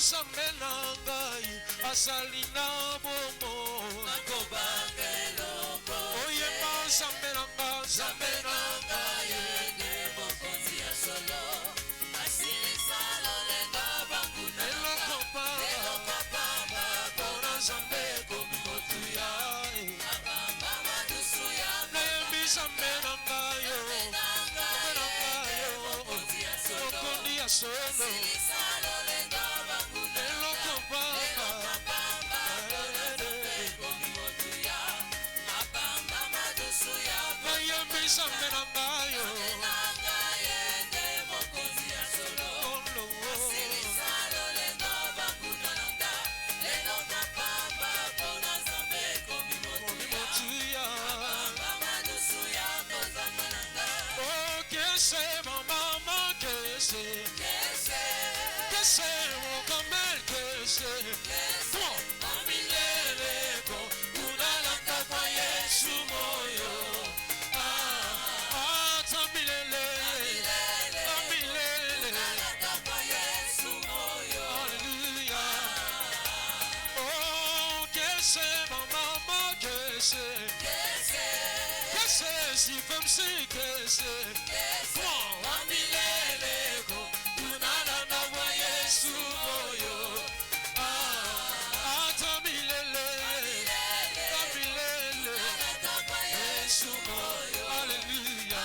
nzambe na ngai azali na bomo nakobanga eloko oyeba nzambe na ngai nzambe na ngai yenge mokonzi ya solo asilisa lolengo banguna eloko pamba mpona nzambe ekomi kotuya akamba madusu ya nayebi nzambe na ngai yo mokonzi ya solo mokondi ya solo asilisa lolengo banguna eloko mpaka nayebi nzambe na ngai yo si comme si que c'est kwa milele ko unana na wa Yesu moyo ata milele Yesu moyo haleluya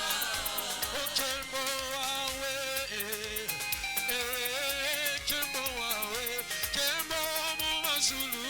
okembo wawe kembo wawe kembo mu mazulu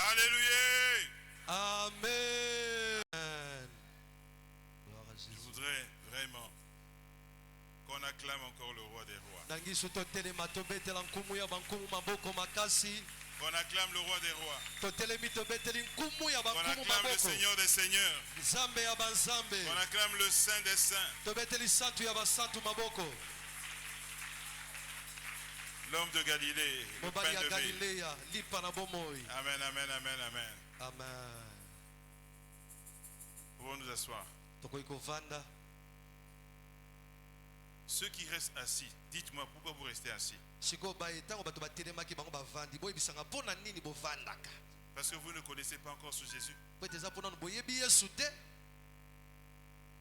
Alléluia. Amen. biso totelema tobetela nkumu ya bankumu maboko makasi. On acclame le roi des rois. Totelemi tobeteli nkumu ya On bankumu acclame le maboko. Seigneur des seigneurs. Nzambe ya banzambe. On acclame le Saint des saints. Tobeteli santu ya basantu maboko. L'homme de Galilée, le Mobali pain ya de vie. Galilea lipa na bomoi. Amen, amen, amen, amen. Amen. Pouvons nous asseoir. Tokoki kovanda. Ceux qui restent assis, dites-moi pourquoi vous restez assis. Siko baye tango bato batelemaki bango bavandi boyebisanga mpona nini bovandaka. Parce que vous ne connaissez pas encore ce Jésus. Po ete eza mpona boyebi Yesu te.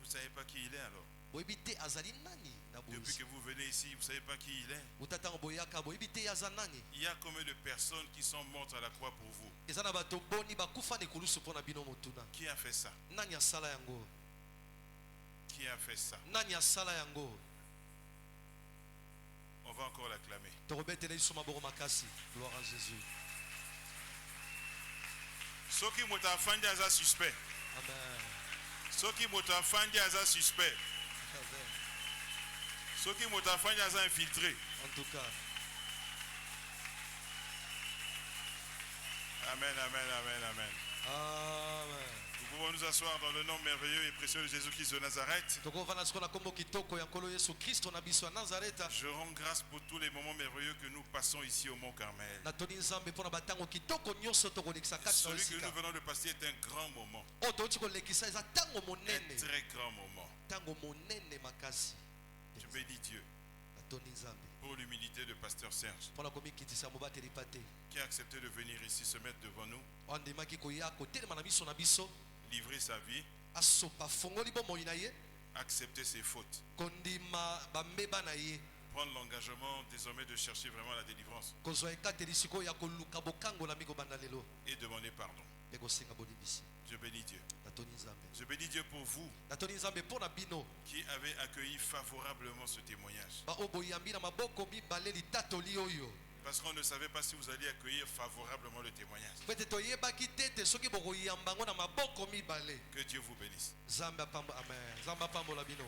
Vous ne savez pas qui il est alors. Boyebi te azali nani na Depuis boyisi. que vous venez ici, vous ne savez pas qui il est. Uta tango boyaka boyebi te aza nani. Il y a combien de personnes qui sont mortes à la croix pour vous? Eza na bato boni bakufa na ekulusu mpona bino motuna. Qui a fait ça? Nani asala yango? Qui a fait ça? Nani asala yango? On va encore l'acclamer. Tokobetela biso maboko makasi. Gloire à Jésus. Soki moto afandi aza suspect. Amen. Soki moto afandi aza suspect. Amen. Soki moto afandi aza infiltré. En tout cas. Amen, amen, amen, amen. Amen. Nous pouvons nous asseoir dans le nom merveilleux et précieux de Jésus-Christ de Nazareth. Tokovanda siko na kombo kitoko ya nkolo Yesu Kristo na biso ya Nazareta. Je rends grâce pour tous les moments merveilleux que nous passons ici au Mont Carmel. Natoni nzambe mpona batango kitoko nyonso tokolekisa kati na Celui que esika. nous venons de passer est un grand moment. Oyo touti kolekisa eza tango Un monene. très grand moment. Tango monene makasi. Je bénis Dieu Natoni nzambe pour l'humilité de Pasteur Serge mpona komikitisa mobateli pate. qui a accepté de venir ici se mettre devant nous, Andemaki koya kotelema na biso na biso. livrer sa vie, Asopa fongoli bomoi na ye. accepter ses fautes, Kondima bambeba na ye. prendre l'engagement désormais de chercher vraiment la délivrance Kozwa ekateli sikoyo ya koluka bokangola mikobanda lelo. et demander pardon. Ekosenga bolimbisi. Je bénis Dieu. Natoni nzambe. Je bénis Dieu pour vous Natoni nzambe mpona bino. qui avez accueilli favorablement ce témoignage. Baoyo boyambi na maboko mibale litatoli oyo. Parce qu'on ne savait pas si vous alliez accueillir favorablement le témoignage. Pete toyebaki te te soki bokoyamba ngo na maboko mibale. Que Dieu vous bénisse. Nzambe apambo amen. Nzambe apambola bino.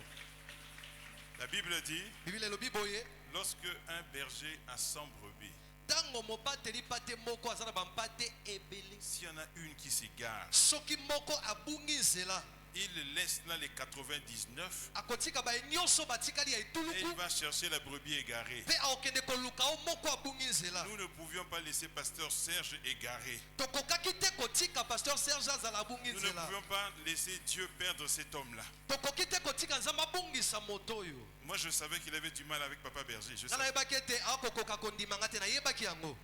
La Bible dit, Biblia elobi boye. lorsque un berger a 100 brebis, Tango mobateli pate moko aza na bampate ebele. s'il y en a une qui s'égare, Soki moko abungi nzela. il laisse là les 99 Akotika baye nyonso batikali ya et il etuluku. va chercher la brebis égarée. Pe aokende koluka o moko abungi nzela. Nous ne pouvions pas laisser Pasteur Serge égaré. Tokokaki te kotika pasteur Serge azala abungi Nous ne nzela. pouvions pas laisser Dieu perdre cet homme-là. Tokoki te kotika nzambe abungisa moto oyo. Moi, je savais qu'il avait du mal avec Papa Berger. Je Nga savais. nayebaki ete akokoka kondimanga te nayebaki yango.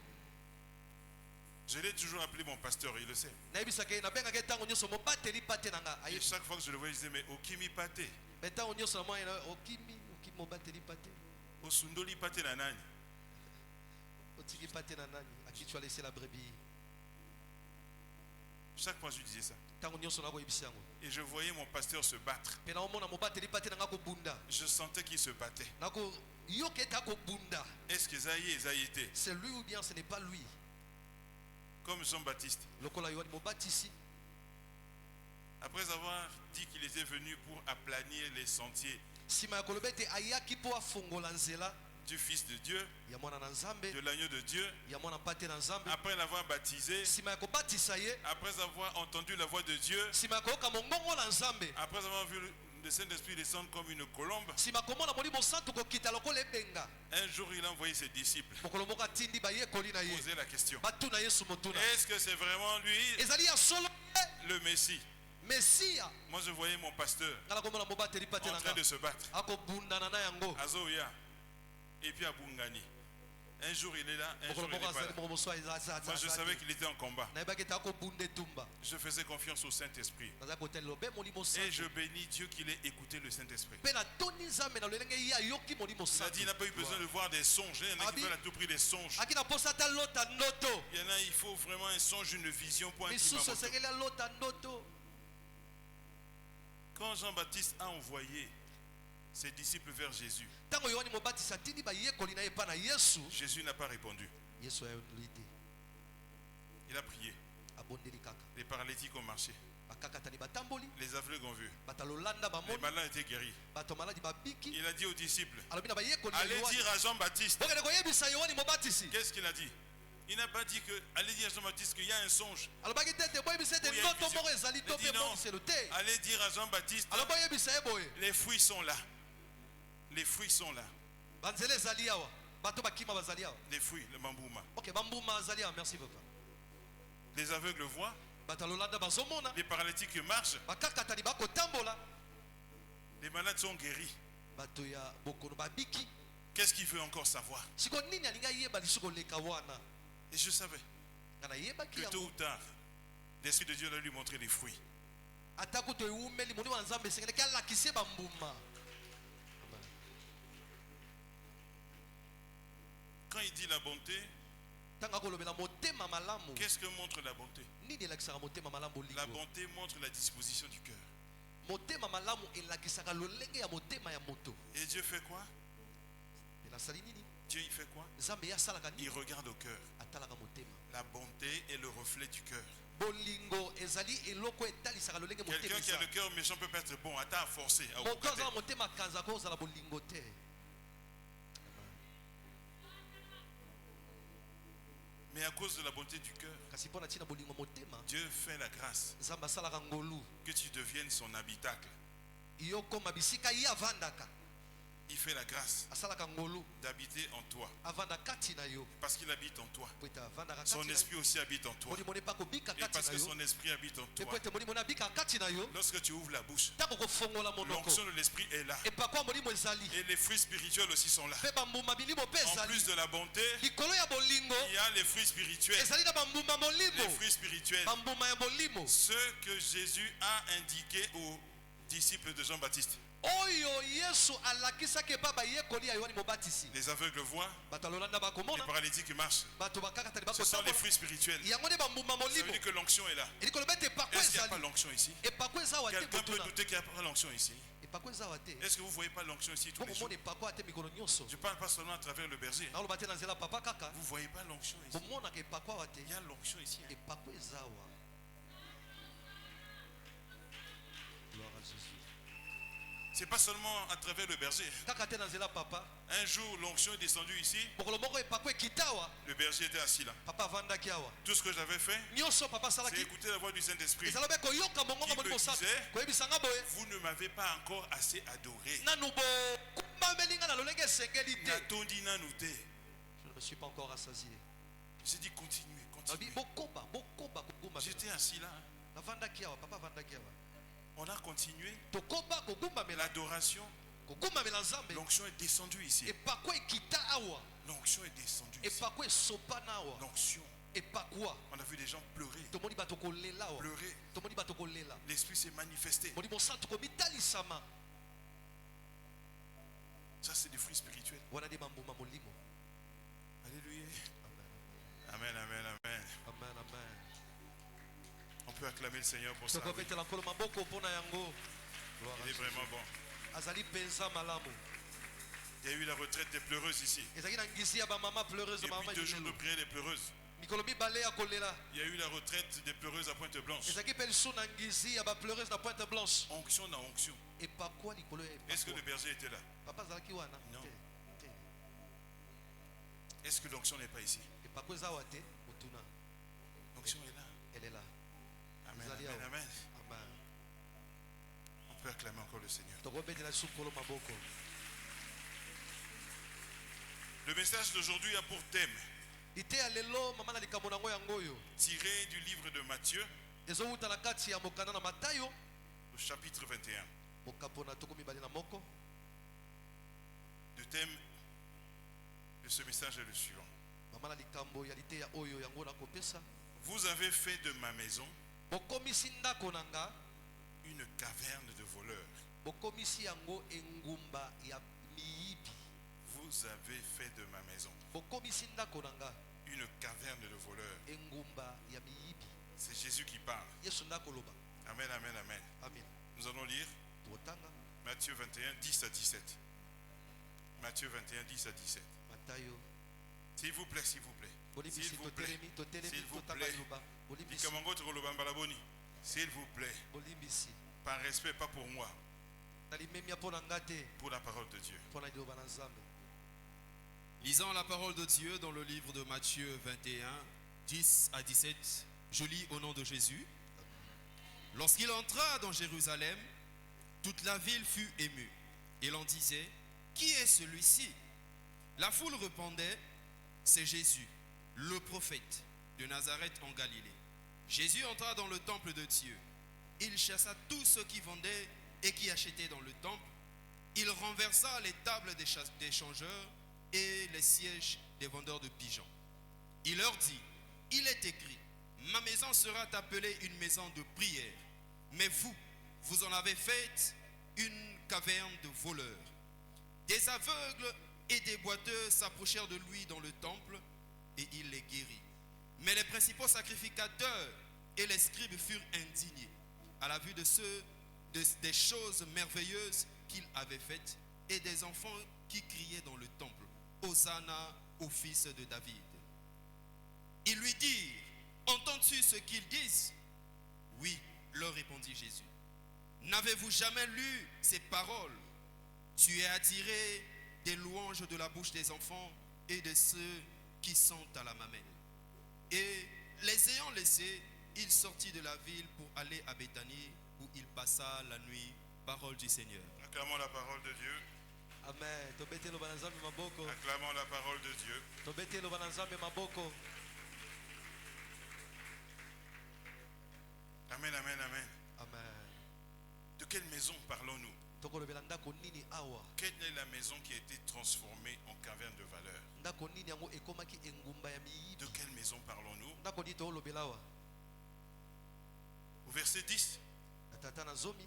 Je l'ai toujours appelé mon pasteur, il le sait. Nayebisaka ye nabengaki ntango nyonso mobateli pate na nga. Et chaque fois que je le voyais, je disais, mais Okimi Pate, Me ntango nyonso na mwa ye okimi mobateli pate. Osundoli Pate na nani. Otiki pate na nani? À qui tu as laissé la brebis? Chaque fois, je lui disais ça. Ntango nyonso na koyebisa yango. Et je voyais mon pasteur se battre. Pe naomona mobateli pate na nga kobunda. Je sentais qu'il se battait. Nako yoka ete akobunda. Est-ce que Esaïe était C'est lui ou bien ce n'est pas lui? comme Jean-Baptiste? Lokola Yohani mobatisi. Après avoir dit qu'il était venu pour aplanir les sentiers Sima ya koloba ete ayaki mpo afongola nzela du Fils de Dieu, ya mwana na nzambe, de l'agneau de Dieu, ya mwana pate na nzambe. après l'avoir baptisé, Sima ya kobatisa ye, après avoir entendu la voix de Dieu, sima ya koyoka mongongo na nzambe, après avoir vu le Saint-Esprit descendre comme une colombe, sima komona molimo santu kokita lokola ebenga. un jour il a envoyé ses disciples Mokolo moko atindi bayekoli na ye poser la question. batuna Yesu motuna. Est-ce que c'est vraiment lui Ezali ya solo le Messie? Mesia. Moi je voyais mon pasteur Ngala komona mobateli pate en na train de nga. se battre. Akobundana na yango. Azoya. Et puis à Bungani. Un jour il est là, un jour Mokolo il moko n'est pas azali là. moko moso aza. Moi je savais qu'il était en combat. Nayebaki ete akobunda etumba. Je faisais confiance au Saint-Esprit. Naza kotelela obe molimo Et je santu. bénis Dieu qu'il ait écouté le Saint-Esprit. Pe natoni nzambe na lolenge ye ayoki molimo Il a dit santu. il n'a pas eu besoin de voir des songes. Il y en a qui Abi. veulent à tout prix des songes. Aki na posa ata lota ndoto. Il y en a, il faut vraiment un songe, une vision pour un Misusu Kimamoto. esengeli alota ndoto. Quand Jean-Baptiste a envoyé ses disciples vers Jésus, Ntango Yohani mobatisi atindi bayekoli na ye epai na Yesu, Jésus n'a pas répondu. Yesu ayoli te. Il a prié. Abondeli. bakendeli kaka. Les paralytiques ont marché. Bakakatani batamboli. Les aveugles ont vu. Batalolanda Les bamoni. malades étaient guéris. Bato maladi babiki. Il a dit aux disciples, Alobi na bayekoli ya allez Yohani. dire à Jean-Baptiste. Bokende koyebisa Yohani mobatisi. Qu'est-ce qu'il a dit? Il n'a pas dit que, allez dire à Jean-Baptiste qu'il y a un songe. Alobaki tete boyebisa te Oui, ndoto vision. moko ezali to Il dit pe non. moniselo te. Allez dire à Jean-Baptiste, Alobi boyebisa ye boye. les fruits sont là. Les fruits sont là. Banzele ezali awa. Bato bakima bazali awa. Les fruits, le bambouma. Ok, bambuma azali awa. Merci papa. Les aveugles voient. Batalolanda bazomona. Les paralytiques marchent. Bakakatani bakotambola. Les malades sont guéris. Bato ya bokono babiki. Qu'est-ce qu'il veut encore savoir? Siko nini alinga yeba lisuko leka wana. Et je savais Ngana yeba que ki tôt yango. ou tard, l'Esprit de Dieu allait lui montrer les fruits. Atako to eumeli moni wa nzambe sengele kala kise bambuma. Quand il dit la bonté, Tanga kolobela motema malamu. qu'est-ce que montre la bonté? Nini elakisaka motema malamu La lingo. bonté montre la disposition du cœur. Motema malamu elakisaka lolenge ya motema ya moto. Et Dieu fait quoi? Elasali nini? Dieu il fait quoi? Nzambe yasalaka Il nini? regarde au cœur. Atalaka motema. La bonté est le reflet du cœur. Bolingo ezali eloko etalisaka lolenge motema. Quelqu'un qui a le cœur méchant peut pas être bon. Attends à forcer. À Moto okokater. azala motema kanza kozala bolingo te. Mais à cause de la bonté du cœur, Kasi mpona ntina bolingo motema, Dieu fait la grâce Nzambe asalaka ngolu. que tu deviennes son habitacle. Yo koma bisika ye avandaka. Il fait la grâce Asalaka ngolu d'habiter en toi. avanda kati na yo. Parce qu'il habite en toi. Po ete avandaka kati Son na yo. esprit aussi habite en toi. Moni moni pa kobika Et kati parce na que yo. son esprit habite en Et po toi, ete moni moni abika kati na yo. lorsque tu ouvres la bouche, Tako kofongola monoko. l'onction de l'esprit est là. Epakwa molimo ezali. Et les fruits spirituels aussi sont là. Pe bambuma bilimo pe En ezali. plus de la bonté, Likolo ya bolingo il y a les fruits spirituels. ezali na bambuma molimo. Les fruits spirituels. Bambuma ya molimo. Ceux que Jésus a indiqués aux disciples de Jean-Baptiste. Oyo Yesu alakisaki epa bayekoli ya Yohani mobatisi. Les aveugles voient, Bato alolanda les bakomona. paralytiques marchent. Bato bakakatani Ce sont les bakotambola. fruits spirituels. Yango nde bambuma Ça veut molimo. dire que l'onction est là. Elikolo bete epakwa Est-ce qu'il n'y a pas ezali. l'onction ici? Epakwa eza wa te Quelqu'un peut botuna. douter qu'il n'y a pas l'onction ici. Epakwa eza wa te. Est-ce que vous ne voyez pas l'onction ici tous les jours? Bokomona epakwa te mikolo nyonso. Je ne parle pas seulement à travers le berger. Naoloba te na nzela papa kaka. Vous ne voyez pas l'onction ici? Bomonaka epakwa wa te. Il y a l'onction ici. Hein. Epakwa eza wa. Gloire à Jésus. Ce n'est pas seulement à travers le berger. Kaka te na nzela papa. Un jour, l'onction est descendue ici. Mokolo moko epakwa ekita awa. Le berger était assis là. Papa avandaki awa. Tout ce que j'avais fait, Nyonso papa c'est asalaki. écouter la voix du Saint-Esprit. ezala mpe koyoka mongonga Qui moni me mosaka disait, koyebisanga boye vous ne m'avez pas encore assez adoré. nanu bokumbamelinga na lolenge esengeli te. Natondi nanu te. Je ne me suis pas encore rassasié. J'ai dit continuez, Nabi continuez. bokoba kogumbamela. J'étais assis là. navandaki awa papa avandaki awa. On a continué. tokoba kogumbamela L'adoration, kogumbamela nzambe. l'onction est descendue ici. epakwa ekita awa. L'onction est descendue ici. epakwa esopana awa. L'onction. epakwa On a vu des gens pleurer. tomoni bato kolela awa. Pleurer. tomoni bato kolela. L'Esprit s'est manifesté. moni mosantu komitalisama. Ça, c'est des fruits spirituels. wana nde bambuma molimo. Alléluia. Amen, Amen, amen, amen. amen, amen. On peut acclamer le Seigneur pour ça. oui. tokobetela nkolo maboko mpona yango. Gloire Il à est Jésus. vraiment bon. azali mpenza malamu. Il y a eu la retraite des pleureuses ici. ezalaki na ngisi ya bamama pleureuse Et bamama puis 2 jours de lilelo. prière des pleureuses. mikolo mibale ya kolela. Il y a eu la retraite des pleureuses à Pointe-Blanche. ezalaki mpe lisu na ngisi ya bapleureuse na pointe blanche. Onction na onction. epakwa likolo ya Est-ce que le epakwa. berger était là? papa azalaki wana Non. te. Te. Est-ce que l'onction n'est pas ici? epakwa eza awa te motuna. L'onction est là. elle est là. Amen, Zali amen, awa. amen. Amen. On peut acclamer encore le Seigneur. tokobetela lisu nkolo maboko. Le message d'aujourd'hui a pour thème, ite ya lelo mama na likambo nango yango oyo tiré du livre de Matthieu, ezowuta na kati ya mokanda na matayo au chapitre 21. mokapo na toko mibale na moko. Le thème de ce message est le suivant. mama na likambo ya liteya oyo yango nakopesa. Vous avez fait de ma maison bokomisi ndako na nga. une caverne de voleurs. bokomisi yango engumba ya miyibi. Vous avez fait de ma maison bokomisi ndako na nga une caverne de voleurs. engumba ya miyibi. C'est Jésus qui parle. yesu ndako loba. Amen, amen, amen. amen. Nous allons lire totanga Matthieu 21, 10 à 17. Matthieu 21, 10 à 17. matayo. S'il vous plaît, s'il vous plaît. bolibisi S'il vous plaît. totelemi S'il vous totanga plaît. liloba. bolibisi Likamango Tokoloba Mbalaboni. S'il vous plaît, bolimbisi par respect, pas pour moi, nalimemia mpo na nga te pour la parole de Dieu. mpo na liloba na nzambe. Lisons la parole de Dieu dans le livre de Matthieu 21, 10 à 17. Je lis au nom de Jésus. Lorsqu'il entra dans Jérusalem, toute la ville fut émue. Et l'on disait, qui est celui-ci? La foule répondait, c'est Jésus, le prophète de Nazareth en Galilée. Jésus entra dans le temple de Dieu. Il chassa tous ceux qui vendaient et qui achetaient dans le temple. Il renversa les tables des changeurs et les sièges des vendeurs de pigeons. Il leur dit, il est écrit, ma maison sera appelée une maison de prière, mais vous en avez fait une caverne de voleurs. Des aveugles et des boiteux s'approchèrent de lui dans le temple et il les guérit. Mais les principaux sacrificateurs et les scribes furent indignés à la vue des choses merveilleuses qu'il avait faites et des enfants qui criaient dans le temple, Hosanna au fils de David. Ils lui dirent, entends-tu ce qu'ils disent? Oui, leur répondit Jésus. N'avez-vous jamais lu ces paroles? Tu es attiré des louanges de la bouche des enfants et de ceux qui sont à la mamelle. Et les ayant laissés, il sortit de la ville pour aller à Béthanie où il passa la nuit. Parole du Seigneur. Acclamons la parole de Dieu. Amen. Tobete loba na nzambe maboko. Acclamons la parole de Dieu. Tobete loba na nzambe maboko. Amen, amen, amen. Amen. De quelle maison parlons-nous? Tokolobela ndako nini awa? Quelle est la maison qui a été transformée en caverne de valeur? Ndako nini yango ekomaki engumba ya De miyibi? quelle maison parlons-nous? Ndako nini tolobela awa? Au verset 10, Na tata na zomi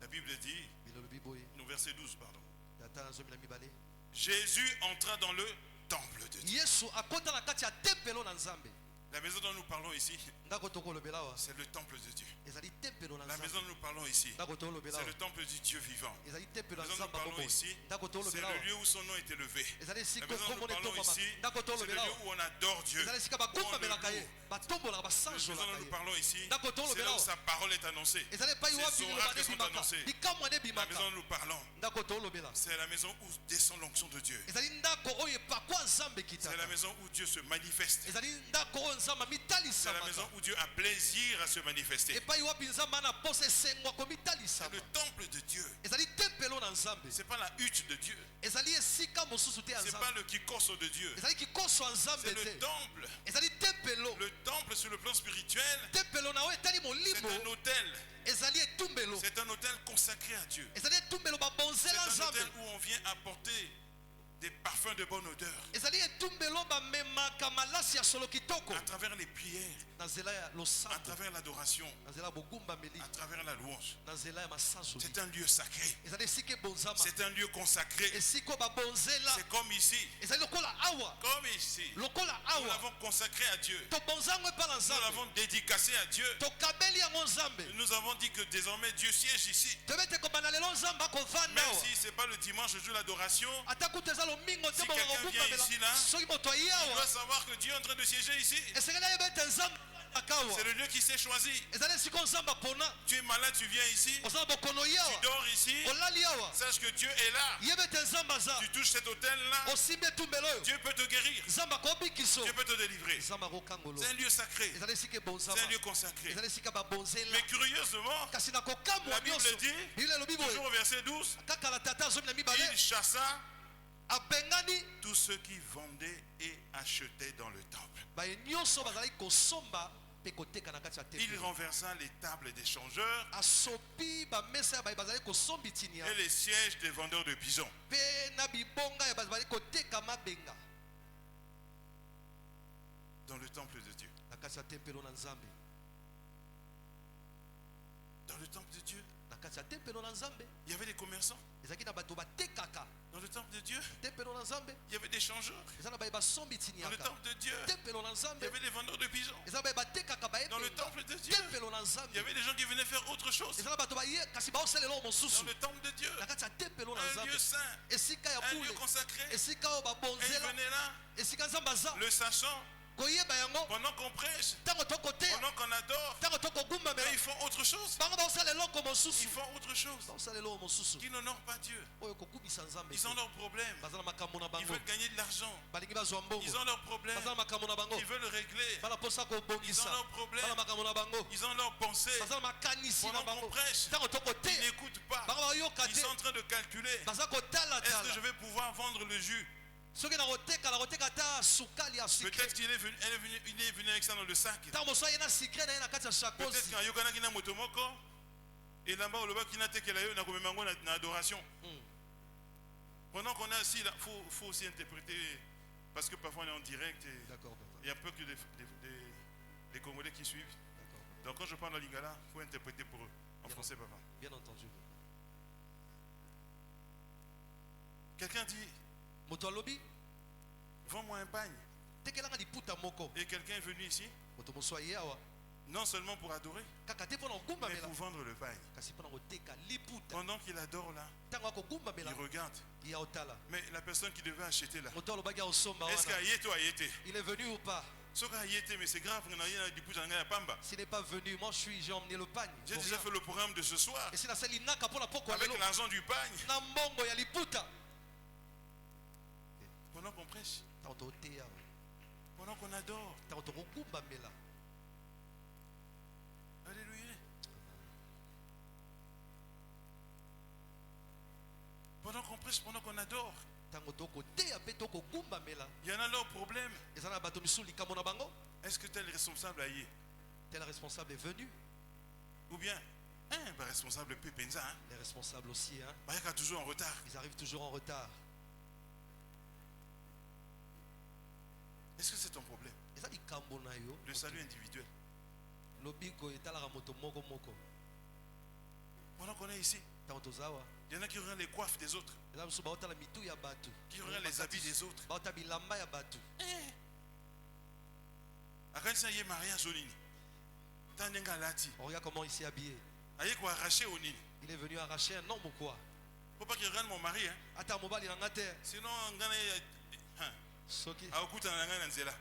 la Bible dit, bilolobi boye. au verset 12, pardon. Tata na zomi na mibale. Jésus entra dans le temple de Dieu. Yesu akota na kati ya tempelo na nzambe. La maison dont nous parlons ici, Ndako tokolobela awa. c'est le temple de Dieu. Ezali tempelo na La maison nzambe. dont nous parlons ici, Ndako tolobela c'est awa. le temple du Dieu vivant. Ezali tempelo La na maison dont nous nzambe parlons boboye. ici, Ndako c'est tolobela le awa. lieu où son nom est élevé. Ezali La siko maison dont kombo nous ne parlons tokoma. ici, Ndako c'est le tolobela lieu awa. où on adore Dieu. Ezali sika Où on bagumbamelaka le ye. loue. Batombolaka La maison basanjolaka dont nous ye. parlons ici, Ndako c'est tolobela là où awa. sa parole est annoncée. Ezali epai C'est wapi son liloba rap ne qui sont bimaka. annoncés. Bikamwa ne La bimaka. maison dont nous parlons, Ndako tolobela. c'est la maison où descend l'onction de Dieu. Ezali ndako oyo epakwa nzambe C'est kitaka. la maison où Dieu se manifeste. Ezali ndako oyo nzambe C'est amitalisama. la maison où Dieu a plaisir à se manifester. Epai wapi nzambe ana posa esengwa C'est komitalisama. le temple de Dieu. Ezali tempelo na nzambe. C'est pas la hutte de Dieu. Ezali esika mosusu te ya C'est nzambe. pas le kikoso de Dieu. Ezali kikoso ya nzambe C'est le te. temple. Ezali tempelo. Le temple sur le plan spirituel, Tempelo na oyo etali c'est molimo. un hôtel. Ezali etumbelo. C'est un hôtel consacré à Dieu. Ezali etumbelo C'est babonzela un nzambe. hôtel où on vient apporter des parfums de bonne odeur Ezali etumbelo bamemaka malasi ya solo kitoko. à travers les prières, Na nzela ya à losambo. travers l'adoration, Na nzela ya bogumbameli. à travers la louange. Na nzela ya masanzoli. C'est un lieu sacré. Ezali esika ebonzama. C'est un lieu consacré. Esika oyo babonzela. C'est comme ici. Ezali lokola awa. Comme ici. Lokola Nous awa. l'avons consacré à Dieu. Tobonzango epa na Nous nzambe. l'avons dédicacé à Dieu. Tokabeli yango nzambe. Nous avons dit que désormais Dieu siège ici. Tobete kobanda lelo nzambe akovanda Même awa. si ce n'est pas le dimanche, le jour de l'adoration, Ata kuta eza lomingo te Si boka quelqu'un vient kobumbamela. ici, là, Soki moto aye il awa. doit savoir que Dieu est en train de siéger ici. Esengeli ayeba ete nzambe akawa. C'est le lieu qui s'est choisi. Ezali esika nzambe apona. Tu es malade, tu viens ici. Ozala bokono ye Tu awa. dors ici. Olali awa. Sache que Dieu est là. Yeba ete nzambe aza. Tu touches cet hôtel-là. Osimbi etumbelo oyo. Dieu peut te guérir. Nzambe akobikiso. Dieu peut te délivrer. Nzambe akokangolo. C'est un lieu sacré. Ezali esika ebonzama. C'est un lieu consacré. Ezali esika babonzela. Mais curieusement, Kasi na kokamwa la Bible nyonso. dit, Biblia elobi boye. toujours au verset 12, Kaka na tata azomi na mibale. il chassa Abengani tous ceux qui vendaient et achetaient dans le temple. baye nyonso bazali kosomba mpe koteka na kati ya Il tempelo. renversa les tables des changeurs Asopi bamesa ya baye bazali kosomba itinia et les sièges des vendeurs de pigeons. mpe na bibonga ya bato bazali koteka mabenga Dans le temple de Dieu. na kati ya tempelo na nzambe. Dans le temple de Dieu, Na kati ya tempelo na nzambe il y avait des commerçants. ezalaki na bato batekaka. Dans le temple de Dieu, Tempelo na nzambe il y avait des changeurs. eza na baye basomba Dans le itiniaka. temple de Dieu, Tempelo na il y nzambe avait des vendeurs de pigeons. eza na baye batekaka Dans le bayebenga. temple de Dieu, Tempelo na il y nzambe avait des gens qui venaient faire autre chose. eza na bato baye kasi baosalela oyo Dans mosusu. le temple de Dieu, Na kati ya tempelo na un nzambe lieu saint, esika ya un lieu bule consacré. esika oyo Et ils babonzela venaient là, esika nzambe aza le sachant, koyeba yango Pendant qu'on prêche, ntango tokoteya pendant qu'on adore, ntango tokogumbamela mais ils font autre chose. bango baosala eloko Ils mosusu font autre chose baosala eloko mosusu qui n'honorent pas Dieu. oyo kokumisa nzambe Ils ont leurs problèmes. baza na makambo na Ils bango veulent gagner de l'argent. balingi bazwa mbongo Ils ont leurs problèmes. baza na makambo na bango Ils veulent régler. bana mposa Ils ont kobongisa leurs bana problèmes. makambo na bango Ils ont leurs pensées. baza na makanisi na Pendant bango qu'on prêche, ntango ils tokoteya n'écoutent pas. bango bayoka Ils te sont en train de calculer. baza Est-ce que kotalatala je vais pouvoir vendre le jus? soki nakoteka ata sukali ya sucre Peut-être qu'il est venu, il est venu avec ça dans le sac. ntango mosu aye na sucre na ye na kati ya Peut-être shakosi qu'il y a moto moko. Et là-bas, on le voit qu'il n'a que la commémoration dans l'adoration. Pendant qu'on est assis là, il faut aussi interpréter. Parce que parfois on est en direct et d'accord papa il y a peu que des Congolais qui suivent. d'accord Donc quand je parle en lingala, il faut interpréter pour eux. En français, papa. bien entendu Quelqu'un dit, moto alobi vends-moi un pagne. tekelanga liputa moko Et quelqu'un est venu ici, moto mosu aye awa non seulement pour adorer, kaka te mpona mais kogumbamela pour vendre le pagne. kasi mpona koteka liputa Pendant qu'il adore là, ntango akogumbamela il regarde. ya otala Mais la personne qui devait acheter là, moto alobaki aosomba est-ce wana qu'il a été? il est venu ou pas Ce qu'il a été, mais c'est grave, on a eu du pouce à Pamba. s'il n'est pas venu moi j'ai emmené le pagne J'ai pour déjà rien. fait le programme de ce soir et si nasali naka mpona poko ya avec lelo l'argent du pagne. na mbongo ya liputa Pendant qu'on prêche, ntango toteya pendant qu'on adore. ntango tokogumbamela Alléluia. Pendant qu'on prêche, pendant qu'on adore, ntango tokoteya mpe tokogumbamela il y en a leurs problèmes. eza na bato misusu likambo na bango Est-ce que tel responsable a y tel responsable est venu ou bien un responsable peut penser, hein? les responsables aussi hein Il est toujours en retard. ils arrivent toujours en retard Est-ce que c'est ton problème? eza likambo na yo Le salut individuel. lobiko etalaka moto moko moko Pendant qu'on est ici, ntango toza awa il y en a qui regardent les coiffes des autres, eza mosusu baotala mitu ya bato qui regardent les habits des autres. baota bilamba ya bato Akanisa yé mariage au nini. Tanenga lati. on regarde comment il s'est habillé Aye ko arracher au nini. il est venu arracher un homme ou quoi Faut pas qu'il regarde mon mari, hein. ata mobali na nga te Sinon, ngana soki aokuta na ngana nzela.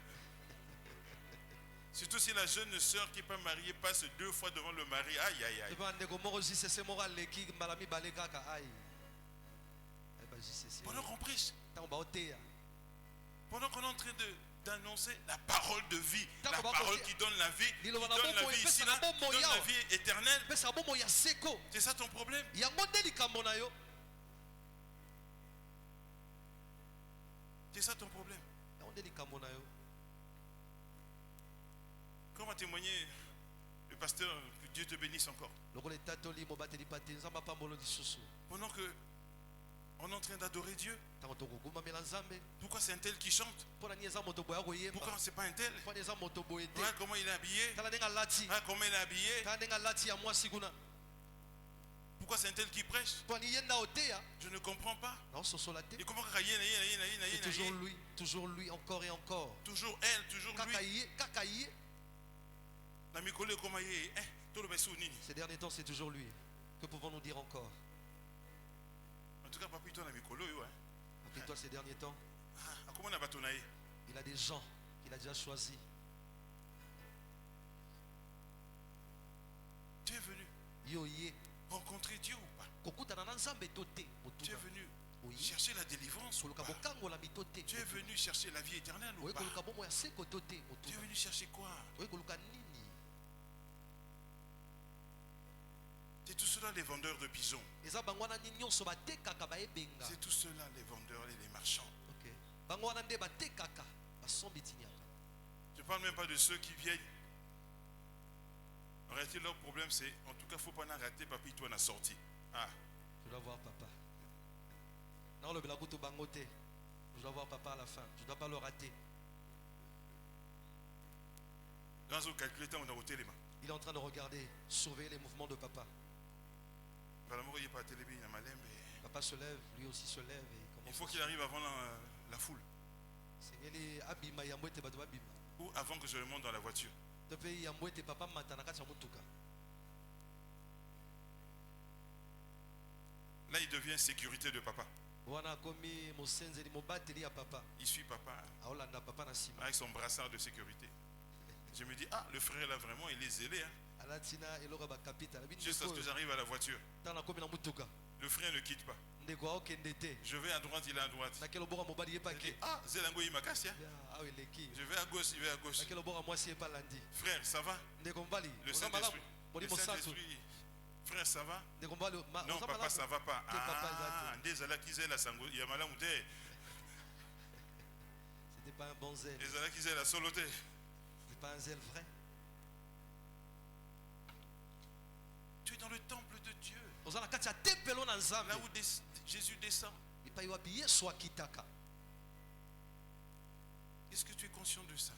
Surtout si la jeune sœur qui n'est pas mariée passe 2 fois devant le mari. Aïe, aïe, aïe. eba ndeko moko jisese moko aleki mbala mibale kaka ai eba jisese Pendant qu'on prêche, ntango baoteya pendant qu'on est en train d'annoncer la parole de vie, la D'accord, parole bah, qui donne la vie, qui Lilo donne wana la bomoi, vie epesa ici, na là, qui bomoi donne la awa. vie éternelle, pesa bomoi ya seko c'est ça ton problème. yango nde likambo na yo C'est ça ton problème. yango nde likambo na yo Comme a témoigné le pasteur, que Dieu te bénisse encore. lokola etatoli mobateli pa te nzambe apambolo lisusu Pendant que on est en train d'adorer Dieu, ntango tokogumbamela nzambe pourquoi c'est un tel qui chante? mpona nini eza moto boye akoyemba Pourquoi c'est pas un tel? mpona eza moto boye te Regarde comment il est habillé. tala ndenge alati Regarde comment il est habillé. tala ndenge alati ya mwasi kuna Pourquoi c'est un tel qui prêche? mpona ni ye nda oteya Je ne comprends pas. naososola te Et comment il c'est toujours lui encore et encore toujours elle, toujours lui. kaka ye Na mikolo koma ye, tout le besu nini. ces derniers temps c'est toujours lui que pouvons-nous dire encore En tout cas, papa toi na mikolo yo, hein. après toi ces derniers temps Ah, comment na bato na ye? il a des gens qu'il a déjà choisis Tu es venu yo ye rencontrer Dieu ou pas? kokutana na nzambe to te Tu es motuna venu Oui. chercher la délivrance ou koluka pas? bokangola mito te Tu es venu chercher la vie éternelle ou oye pas? koluka bomo ya seko to te Tu es motuna venu chercher quoi? oye koluka nini C'est tout cela les vendeurs de bisons. eza bango wana nini nyonso batekaka bayebenga C'est tout cela les vendeurs et les marchands. ok bango wana nde batekaka basombitiniaka Je ne parle même pas de ceux qui viennent. En réalité, leur problème, c'est en tout cas, il ne faut pas rater, papi, toi, on a sorti. Ah, je dois voir papa non le belakuto bango te je dois voir papa à la fin je dois pas le rater dans un calculateur, on a ôté les mains. il est en train de regarder surveiller les mouvements de papa papa se lève lui aussi se lève et Il commence faut qu'il arrive avant la foule. sengeli abima yambo ete bato babima Ou avant que je le monte dans la voiture. to mpe yambo ete papa mata na kati ya motuka Là, il devient sécurité de papa. wana komi mosenzeli mobateli ya papa Il suit papa aolanda papa na sima avec son brassard de sécurité. Je me dis, ah, le frère là vraiment, il est zélé. Hein. alatina eloko bakapita Juste à ce que j'arrive à la voiture, tana komi na mutuka le frère ne quitte pas. ndeko aokende te Je vais à droite, il est à droite. nakelo boka mobali Il dit, epake ah, Zelango Imakasia. awa eleki Je vais à gauche, il va à gauche. nakelo boka mwasi epalandi Frère, ça va? ndeko mobali Le oza malamu Saint-Esprit. Le molimo santu Saint-Esprit. Frère, ça va? ndeko mobali Non, oza papa, ça malamu va pas. Te papa, Ah, Ndezala Kizela Sango, Yamala Mouté. c'était pas un bon zèle Ndezala Kizela Soloté. c'était pas un zèle vrai Tu es dans le temple de Dieu. oza na kati ya tempelo na nzambe Là où Jésus descend. epai wapi yesu akitaka Est-ce que tu es conscient de ça?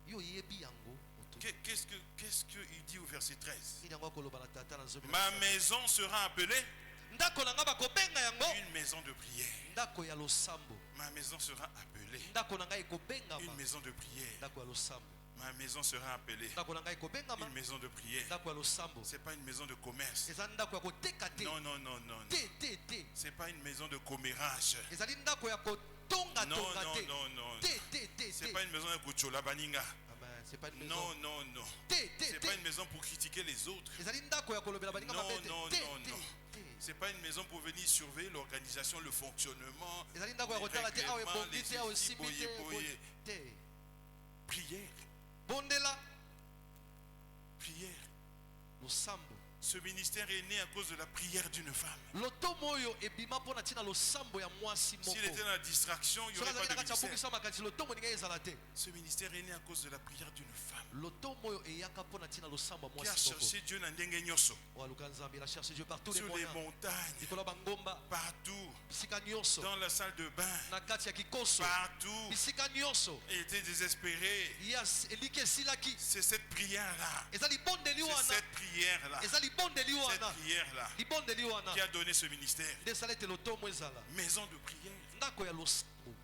yo oyebi yango moto Qu'est-ce qu'il dit au verset 13? nini yango akoloba na tata na nzobe na Ma nzambe. maison sera appelée ndako na nga bakobenga yango une maison de prière. ndako ya losambo Ma maison sera appelée ndako na ngai ekobengama une maison de prière. ndako ya losambo Ma maison sera appelée ndako na ngai ekobengama une maison de prière. ndako ya losambo C'est pas une maison de commerce. eza ndako ya koteka te Non, non, non, non. te te te C'est pas une maison de commérage. ezali ndako ya kotonga Non, tonga non, te non, non. te te te C'est te pas une maison de Kuchola Baninga. Amen. C'est pas une Non, maison non, non. te te C'est pas une te maison pour critiquer les autres. ezali ndako ya kolobela baninga Non, mabe te non, te non, te non. te C'est pas une maison pour venir surveiller l'organisation, le fonctionnement. ezali ndako ya les kotala te awa règlements, ebongi les te awa outils, esimbi boye, te boye. boye te Prière, bondela prière. losambo Ce ministère est né à cause de la prière d'une femme. lotomo oyo ebima mpo na ntina losambo ya mwasi moko S'il était dans la distraction, il n'y soki aurait azali pas na de kati ya ministère. bongisa makanisi lotomo elingai ezala te Ce ministère est né à cause de la prière d'une femme lotomo oyo eyaka mpo na ntina losambo ya qui a mwasi moko cherché Dieu dans Ndenge Nyoso, oaluka nzambe il a cherché Dieu par tous les sur les moyens montagnes, likolo ya bangomba partout, bisika nyonso dans la salle de bain, na kati ya kikoso partout. bisika nyonso Il était désespéré. eliki esilaki C'est cette prière-là. eza libondeli C'est wana cette prière-là. eza libondeli Cette wana prière-là libondeli wana qui a donné ce ministère. nde esala ete lotomo ezala Maison de prière. ndako ya losambo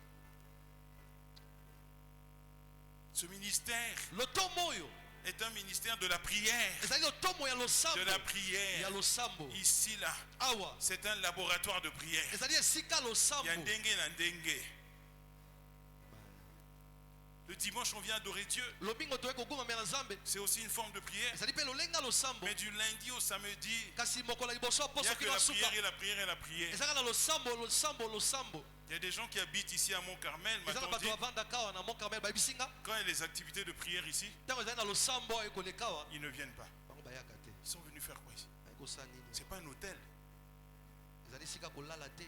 Ce ministère lotomo oyo est un ministère de la prière. ezali lotomo ya De losambo la ya prière. losambo Ici, là, awa c'est un laboratoire de prière. ezali esika Il y a losambo Ndenge na Ndenge. Le dimanche, on vient adorer Dieu. lobingo toye kogumamela nzambe C'est aussi une forme de prière. ezali mpe lolenga losambo Mais du lundi au samedi, kasi mokolo ya liboso ya il n'y a poso que kino la suka prière et la prière et la prière. ezaka na losambo losambo losambo Il y a des gens qui habitent ici à Mont-Carmel. eza na M'a-t-on bato dit, bavandaka awa na mont carmel bayebisinga quand il y a les activités de prière ici, ntango ezali na losambo oyo ekoleka awa ils ne viennent pas. bango bayaka te Ils sont venus faire quoi ici? ekosala nini C'est pas un hôtel. ezali esika kolala te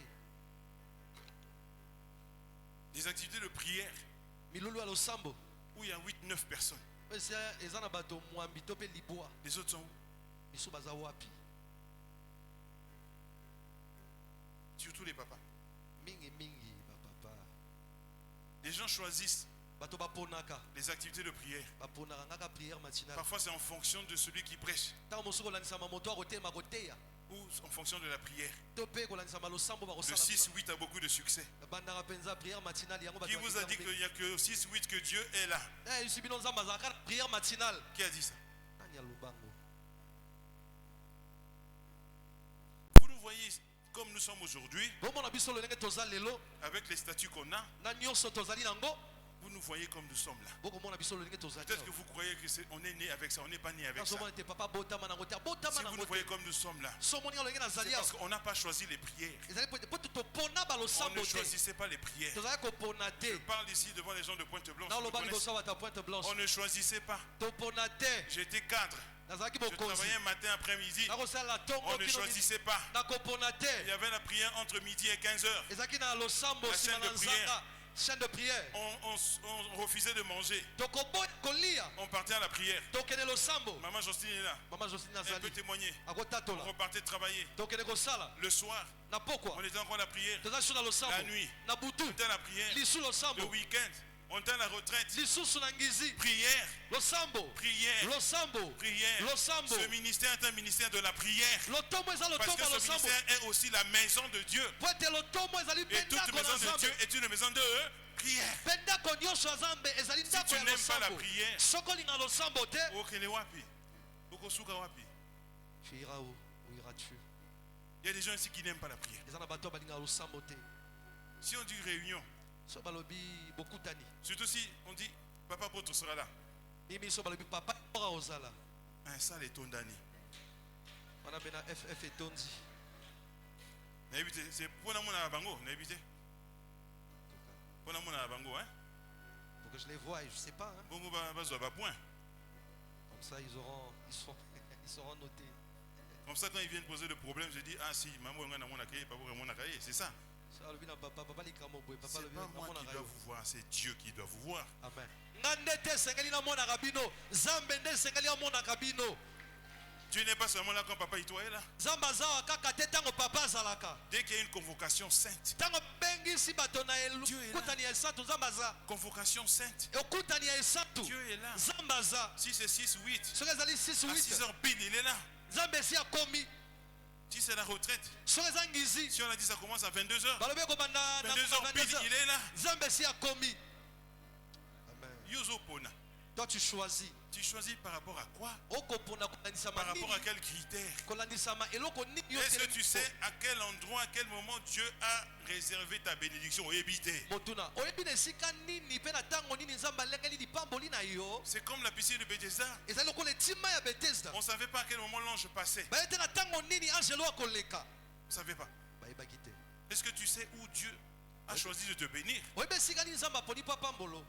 Des activités de prière milulu ya losambo où il y a 8-9 personnes. eza na bato mwambi to mpe libwa Les autres sont où? misu baza wapi Surtout les papas. mingi bapapa Les gens choisissent bato baponaka les activités de prière. baponaka ngaka prière matinale Parfois, c'est en fonction de celui qui prêche ntango mosusu kolandisama moto akotema koteya ou en fonction de la prière. to mpe kolandisama losambo Le bakosala 6-8 a beaucoup de succès. bandaka mpenza prière matinale yango Qui vous a dit qu'il n'y a que 6-8 que Dieu est là? yusi bino nzambe azalaka na prière matinale Qui a dit ça? nani ya lubango Vous nous voyez comme nous sommes aujourd'hui, bomona biso lolenge toza lelo avec les statuts qu'on a, na nyonso tozali nango vous nous voyez comme nous sommes là. bokomona biso lolenge tozali Peut-être que vous croyez qu'on est né avec ça, on n'est pas né avec ça. nazomona ete papa botama nango te abotama Si vous nango nous te voyez comme nous sommes là, so omoni nga lolenge c'est nazali parce awa qu'on n'a pas choisi les prières. ezali po topona On balosambo ne te choisissait pas les prières. tozali kopona Je te parle ici devant les gens de Pointe-Blanche. na Vous me oloba connaissez. liboso ya bato ya pointe blanche On ne choisissait pas. topona te J'étais cadre. nazalaki Je bokonzi travaillais matin, après-midi. nakosala On ntongo ne kino choisissait pas. nakopona Il y te avait la prière entre midi et 15 heures. ezalaki na losambo La nsima chaîne na de prière. nzanga chaîne de prière On refusait de manger. tokoboya kolia On partait à la prière. tokende losambo Maman Justine est là. mama josine Elle peut nazali témoigner. On akotatola repartait travailler. tokende kosala Le soir, na pokwa on était encore à la prière. tozali so na losambo La nuit. na butu On était à la prière. lisu Le losambo week-end, on était à la retraite. lisusu na ngizi Prière, losambo prière, losambo prière. losambo Ce ministère est un ministère de la prière. lotombo eza Parce lotombo que ya ce losambo ministère est aussi la maison de Dieu. po ete lotombo ezali mpe Et toute ndako maison na de nzambe Dieu est une maison de prière. mpe ndako nyonso ya nzambe ezali ndako tu ya n'aimes pas la losambo prière, soki olinga losambo te okende wapi? Okosuka wapi? tu iras où iras-tu Il y a des gens ici qui n'aiment pas la prière. eza na bato balingaka losambo te Si on dit réunion, So balobi bokutani. surtout si on dit papa Poto sera là, Mimi so balobi papa ora ozala. ça les tondani. On a bena FF et Tonzi. C'est pour la mona bango, n'habitez. Pour la mona bango, hein. Pour que je les voie, je sais pas. Hein. Bongo ba point. Comme ça, ils seront notés. Comme ça, quand ils viennent poser le problème, je dis ah si, maman on a mon accueil, papa on a accueil, c'est ça. Ça le bina papa les kamo boy, papa C'est le pas bina moi mona qui dois rayo. vous voir, c'est Dieu qui doit vous voir. Amen. Ngandete sengeli na mona rabino, zambende sengeli na mona rabino. Dieu n'est pas seulement là quand papa est là. Zamba zawa kaka te tango papa zalaka. Dès qu'il y a une convocation sainte, Tango bengi si batona Dieu est là. kutani ya santu zamba za. convocation sainte, Okutani ya santu. Dieu est là. Zamba za. Si c'est 6 ou 8, Soki ezali 6 à 6 8. heures pile, il est là. Zambe si akomi. Si c'est la retraite, Soki ezangizi. si on a dit ça commence à 22 heures, Balobi ko banda 22 heures pile, il est là. Zambe si akomi. Amen. Yozo Pona. Toi tu choisis. Tu choisis par rapport à quoi? Okopona kolandisa Par rapport à manini. quel critère? Kolandisa ma eloko nini yo Est-ce que tele tu sais à quel endroit, à quel moment Dieu a réservé ta bénédiction? Éviter. Motuna. Oyebi na esika nini pe na tango nini nzambe alengeli lipamboli na yo. C'est comme la piscine de Bethesda. Ezali lokola etima ya Bethesda. On ne savait pas à quel moment l'ange passait. Bayete na tango nini angelo akoleka. On ne savait pas. Bayebaki te. Est-ce que tu sais où Dieu a choisi de te bénir? Oyebi esika nini nzambe aponi po apambolo.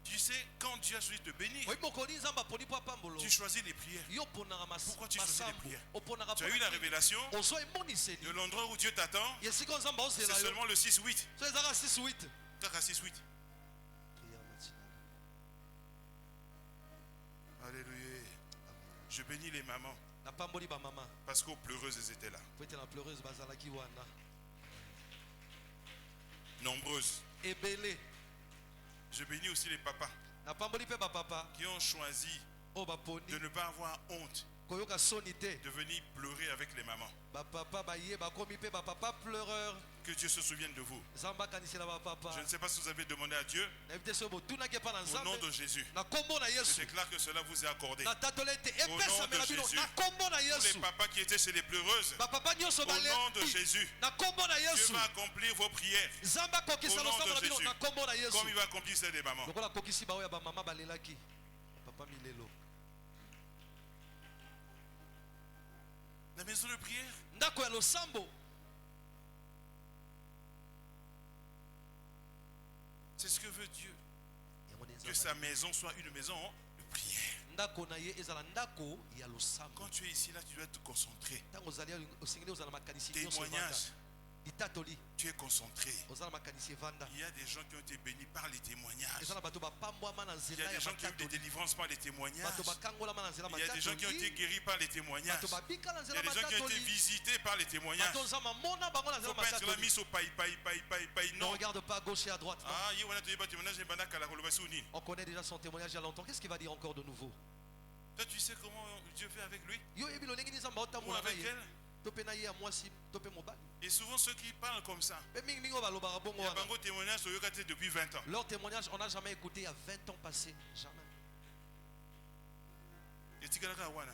Tu sais quand Dieu a choisi de te bénir, Oyebi mokolo nini nzambe aponi po apambolo. tu choisis les prières. Yo ponaka Pourquoi tu choisis les masambo. prières? Oponaka Tu as eu la révélation Ozo emoniseli. de l'endroit où Dieu t'attend. Yesika nzambe C'est ozela yo. seulement le 6-8. So ezaka 6 8. Kaka 6-8. Alléluia. Je bénis les mamans Napamboli ba mama. parce qu'aux pleureuses elles étaient là. Po ete na pleureuse bazalaki wana. Nombreuses. Ebele. Je bénis aussi les papas Napamboli pe ba papa. qui ont choisi O baponi. de ne pas avoir honte Koyoka soni te. de venir pleurer avec les mamans. Ba papa ba ye ba komi pe ba papa pleureur. Que Dieu se souvienne de vous. Zamba kanisela ba papa. Je ne sais pas si vous avez demandé à Dieu. Na evite so botuna ke pa na Au nom nzambe. de Jésus, Na kombo na je Yesu. déclare que cela vous est accordé. Na tatolete Au nom epesa de mela bino Jésus. na kombo na Tous les Yesu. papas qui étaient chez les pleureuses, Ba papa nyonso au nom de bale. Jésus, Na kombo na Dieu Yesu. va accomplir vos prières Zamba kokisa Au nom losambo de na bino Jésus. na kombo na Yesu. comme il va accomplir celle des mamans. Lokola kokisi ba oya ba mama balelaki. Papa milelo. La maison de prière, Ndako ya losambo. c'est ce que veut Dieu. Que sa maison soit une maison de prière. Ndako na ye ezala ndako ya losambo. Quand tu es ici, là, tu dois te concentrer. Tango ozali osengeli ozala makanisi nyonso Témoignage, evanda. Litatoli tu es concentré. ozala makanisi evanda. Il y a des gens qui ont été bénis par les témoignages. Ezala bato bapambwama na Il y nzela a ya des gens qui ont eu des matatoli. délivrances par les témoignages. Bato bakangolama na nzela Il y a des gens qui ont été matatoli. guéris par les témoignages. Bato babika na Il y nzela a des gens qui ont été matatoli. visités par les témoignages. Bato nzama mona bango na Il ne faut nzela pas être la matatoli. mise au paille. Ne Non. regarde pas à gauche et à droite. non. Ah, il y a un témoignage, il On connaît déjà son témoignage il y a longtemps. Qu'est-ce qu'il va dire encore de nouveau? Toi, tu sais comment Dieu fait avec lui Yo yebi lolenge ni nzamba ou otamona na avec ye. elle. Tope na ye ya mwasi, tope mobali. Et souvent, ceux qui parlent comme ça, Pe mingi mingi balobaka bongo il y a wana. un témoignage sur Yokate depuis 20 ans. Leur témoignage, on n'a jamais écouté il y a 20 ans passés. Jamais. Et Tikalaka Wana,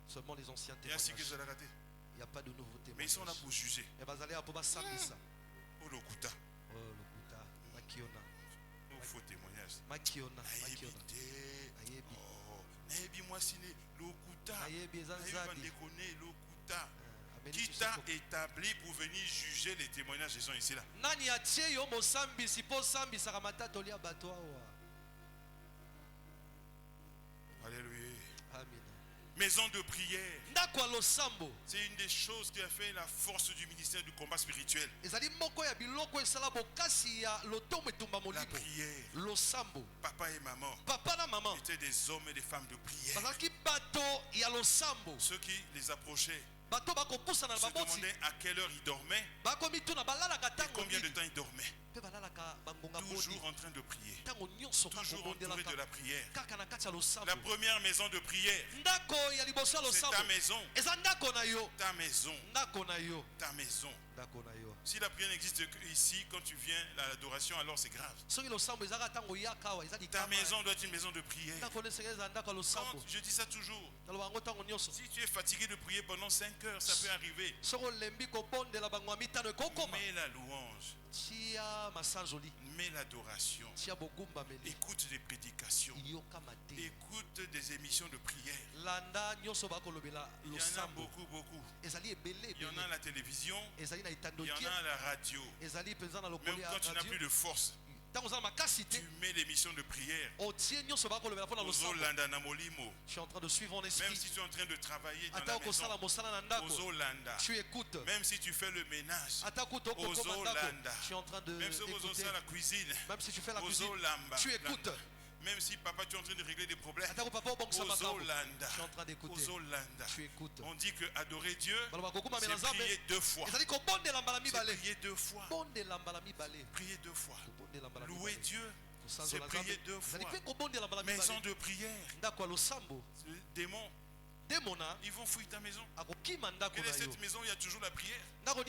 Seulement les anciens il y a six que témoignages. je l'ai raté. Il n'y a pas de nouveaux témoignages. Mais ils sont là pour juger. Et bazali apo basambisa. Oh, le Kouta, Oh lokuta, makiona. oh, faux témoignage. Makiona, Nayebi makiona. te. Ayebi. Oh, nayebi moi sine, le Kouta. Ayebi eza Nayebi nzadi. bandekone, le Kouta. Ameni Qui tu t'a sais établi pour venir juger les témoignages des gens ici là? nani atie yo mosambisi po sambisaka matatoli ya bato awa. Alléluia. Amen. Maison de prière. Ndako ya losambo C'est une des choses qui a fait la force du ministère du combat spirituel. ezali moko ya biloko esala bokasi ya lotomo etumba La molimo. prière. Losambo. Papa et maman Papa na mama étaient des hommes et des femmes de prière. bazalaki bato ya losambo. Ceux qui les approchaient Bato bakopusana na se baboti demandaient à quelle heure ils dormaient bakomi tuna balalaka et ntango combien de nini temps ils dormaient. mpe balalaka bangonga boni Toujours en train de prier. ntango nyonso kaka Toujours entouré de obondelaka la prière. kaka na kati ya losambo. La première maison de prière, Ndako ya liboso ya c'est losambo ta maison. eza ndako na yo. Ta maison. Ndako na yo. Ta maison. Ndako na yo. Si la prière n'existe qu'ici, quand tu viens à l'adoration, alors c'est grave. Ta maison doit être une maison de prière. Quand, je dis ça toujours. Si tu es fatigué de prier pendant 5 heures, ça peut arriver. Mets la louange. Mets l'adoration. Écoute des prédications. Écoute des émissions de prière. Il y en a beaucoup. Il y en a à la télévision. Il y en a à la radio. Même quand tu n'as plus de force, tu mets l'émission de prière. Je suis en train de suivre mon esprit. Même si tu es en train de travailler dans la maison, tu écoutes. même si tu fais le ménage, Je suis en train de même si tu écouter. fais la cuisine, Même si tu fais la cuisine, tu écoutes. même si papa tu es en train de régler des problèmes, Je suis en train d'écouter. Tu écoutes. on dit que adorer Dieu, c'est C'est prier 2 fois. C'est prier 2 fois. Prier 2 fois. Louer Dieu, c'est prier 2 fois. Maison de prière. Le démon, ils vont fouiller ta maison. Quelle est cette maison où il y a toujours la prière? Parce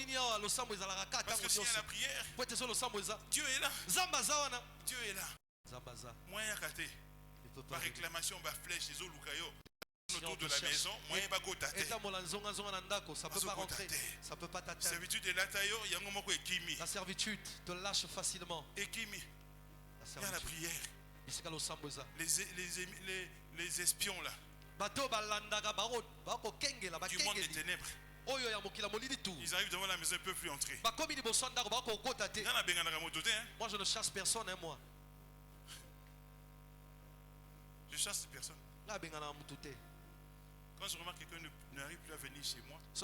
que s'il y a la prière, Dieu est là. Dieu est là. Moi, il par réclamation, flèche, les autour de la maison, moi, il ça peut pas rentrer. Ça peut pas t'atteindre. Servitude de l'atayo, il y a un moment où il La servitude te lâche facilement. y a la prière. Les espions là, du monde des ténèbres, ils arrivent devant la maison, ils ne peuvent plus entrer. Moi je ne chasse personne, hein, moi. Je chasse personne. Quand je remarque que quelqu'un n'arrive plus à venir chez moi, je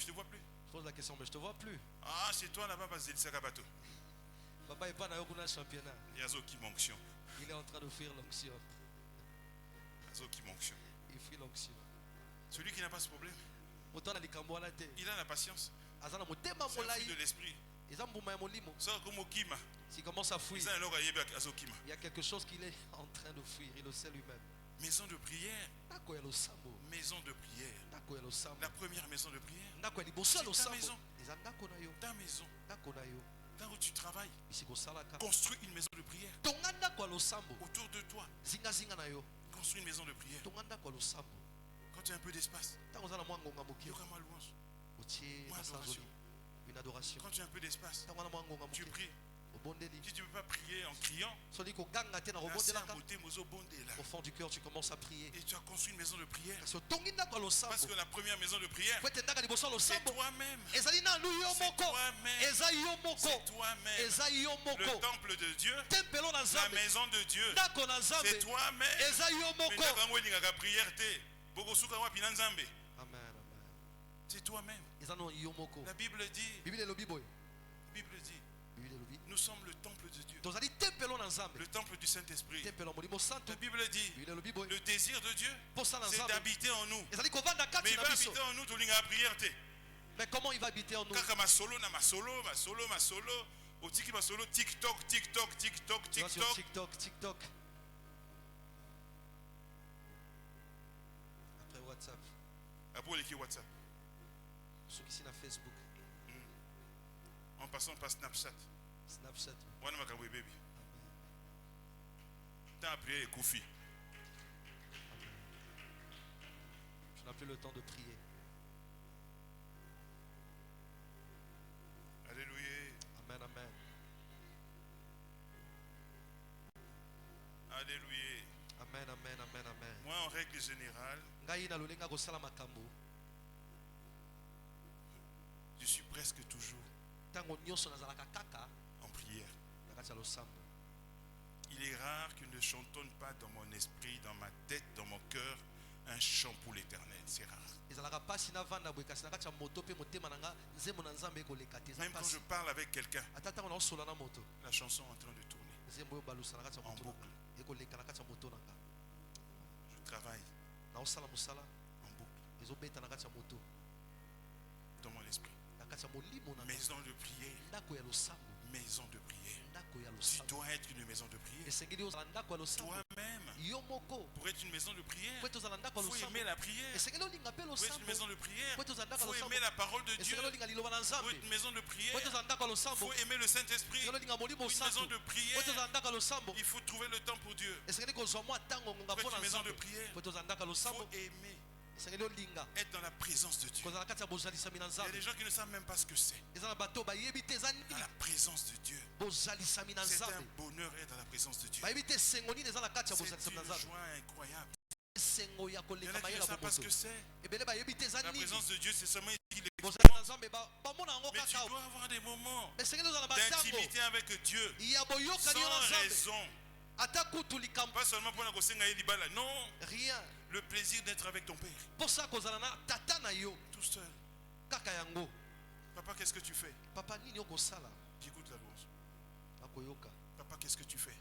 te vois plus. Je pose la question, mais je te vois plus. Ah, c'est toi là-bas, parce que c'est le bateau. Papa n'est pas dans le championnat. Il y a qui l'onction. Il est en train de fuir l'onction. Il fuit l'onction. Celui qui n'a pas ce problème, il a la patience. C'est un fruit de l'esprit. S'il commence à fuir, il y a quelque chose qu'il est en train de fuir. Il le sait lui-même. Maison de prière. Maison de prière. La première maison de prière. C'est ta maison. Ta maison. Là où tu travailles. Construis une maison de prière. Autour de toi. Construis une maison de prière. Quand tu as un peu d'espace, il y aura ma louange. Une adoration. Quand tu as un peu d'espace, tu pries. Si tu ne peux pas prier en criant, au fond du cœur, tu commences à prier. et tu as construit une maison de prière. Parce que la première maison de prière, c'est toi-même. C'est toi-même. Le temple de Dieu, la maison de Dieu, c'est toi-même. C'est toi-même. La Bible dit, nous sommes le temple de Dieu. Le temple du Saint-Esprit. La Bible dit, le désir de Dieu, c'est d'habiter en nous. Mais il va habiter en nous, tu l'as prière. Mais comment il va habiter en nous? Ma solo. TikTok. TikTok. Après WhatsApp. Après l'équipe WhatsApp. Ceux qui sont sur Facebook. En passant par Snapchat. Moi, je suis baby. Tu as prié et Koufi. Tu n'as plus le temps de prier. Alléluia. Amen. Alléluia. Amen. Moi, en règle générale, je suis presque toujours en prière. Il est rare qu'il ne chantonne pas dans mon esprit, dans ma tête, dans mon cœur, un chant pour l'éternel. C'est rare. Même quand je parle avec quelqu'un, la chanson est en train de tourner en boucle. Je travaille en boucle dans mon esprit. Maison de prière. maison de prière. Tu dois être une maison de prière. Toi-même, pour être une maison de prière, il faut aimer la prière. Pour être une maison de prière, il faut aimer la parole de Dieu. Pour être une maison de prière, il faut aimer le Saint-Esprit. Pour une maison de prière, il faut trouver le temps pour Dieu. Pour être une maison de prière, il faut aimer être dans la présence de Dieu. Il y a des gens qui ne savent même pas ce que c'est. Dans la présence de Dieu. C'est un bonheur d'être dans la présence de Dieu. C'est une joie incroyable. Il y en a qui ne savent pas ce que c'est. La présence de Dieu, c'est seulement ici. Mais tu dois avoir des moments d'intimité avec Dieu sans raison. Pas seulement pour la non. Rien. Le plaisir d'être avec ton père. Tout seul. Papa, qu'est-ce que tu fais? J'écoute la louange. Papa, qu'est-ce que tu fais?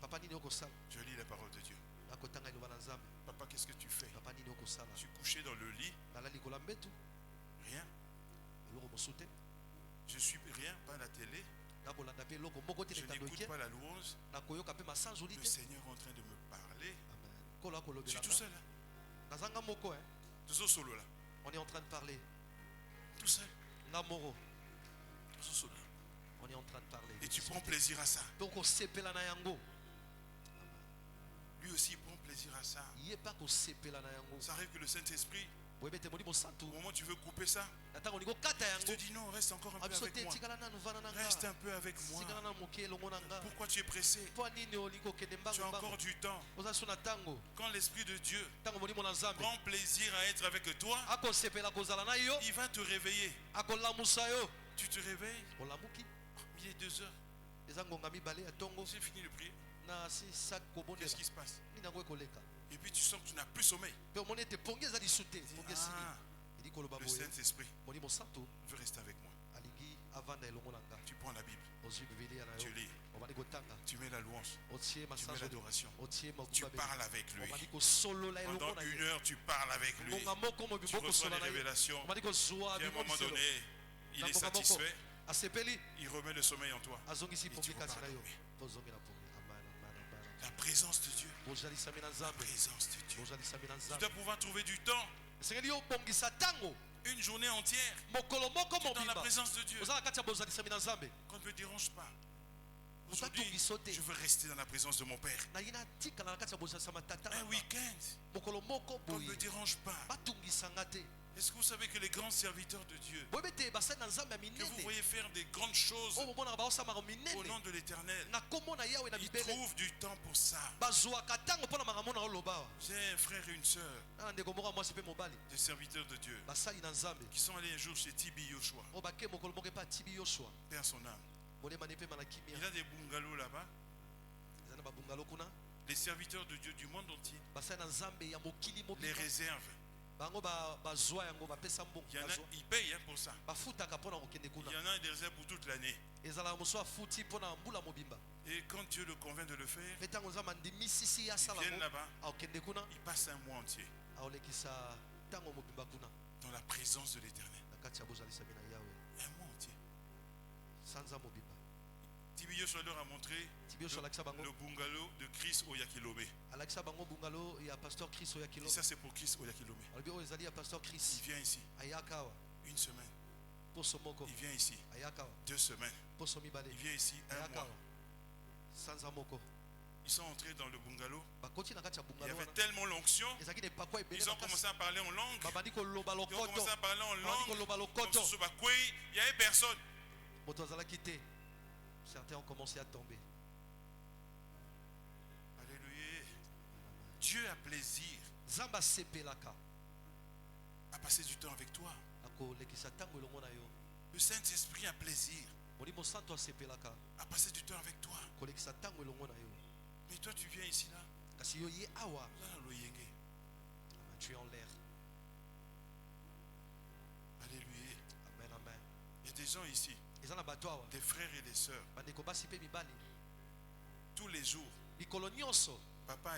Je lis la parole de Dieu. Papa, qu'est-ce que tu fais? Je suis couché dans le lit. Rien. Je suis rien, pas la télé. Je n'écoute pas la louange. Le Seigneur est en train de me parler. Je suis tout seul. On est en train de parler. Tout seul. On est en train de parler. Et tu prends plaisir à ça. Lui aussi il prend plaisir à ça. Ça arrive que le Saint-Esprit, au moment où tu veux couper ça, il te dit non, reste encore un peu avec moi. Reste un peu avec moi. Pourquoi tu es pressé? Tu as encore du temps. Quand l'Esprit de Dieu prend plaisir à être avec toi, il va te réveiller. Tu te réveilles. Il est 2 heures. J'ai fini de prier. Qu'est-ce qui se passe? Et puis tu sens que tu n'as plus sommeil. Le Saint-Esprit veut rester avec moi. Tu prends la Bible. Tu lis. Tu mets la louange. Tu mets l'adoration. Tu parles avec lui. Pendant 1 heure, tu parles avec lui. Tu reçois des révélations. Et à un moment donné, il est satisfait. Il remet le sommeil en toi. Et tu repars dormir. La présence de Dieu. La présence de Dieu. Tu dois pouvoir trouver du temps. Une journée entière dans la présence de Dieu. Qu'on ne me dérange pas. Aujourd'hui, je veux rester dans la présence de mon Père. Un week-end, qu'on ne me dérange pas. Est-ce que vous savez que les grands serviteurs de Dieu, que vous voyez faire des grandes choses au nom de l'Éternel, ils trouvent du temps pour ça. J'ai un frère et une soeur, des serviteurs de Dieu, qui sont allés un jour chez Tibi Yoshua. Père son âme. Il a des bungalows là-bas. Les serviteurs de Dieu du monde entier les réservent. Il y en a, ils payent pour ça. Il y en a des réserves pour toute l'année. Et quand Dieu le convainc de le faire, ils viennent là-bas, ils passent un mois entier dans la présence de l'Éternel. Un mois entier. Tibi Yoshua leur a montré le bungalow de Chris Oyakilome. Et ça c'est pour Chris Oyakilome. Il vient ici 1 semaine. Il vient ici 2 semaines. Il vient ici 1 mois. Ils sont entrés dans le bungalow. Il y avait tellement l'onction. Ils ont commencé à parler en langue. Ils ont commencé à parler en langue. Il n'y avait personne. Certains ont commencé à tomber. Alléluia. Dieu a plaisir à passer du temps avec toi. Le Saint-Esprit a plaisir à passer du temps avec toi. Mais toi tu viens ici là. Tu es en l'air. Alléluia. Amen, amen. Il y a des gens ici, des frères et des sœurs, tous les jours, papa,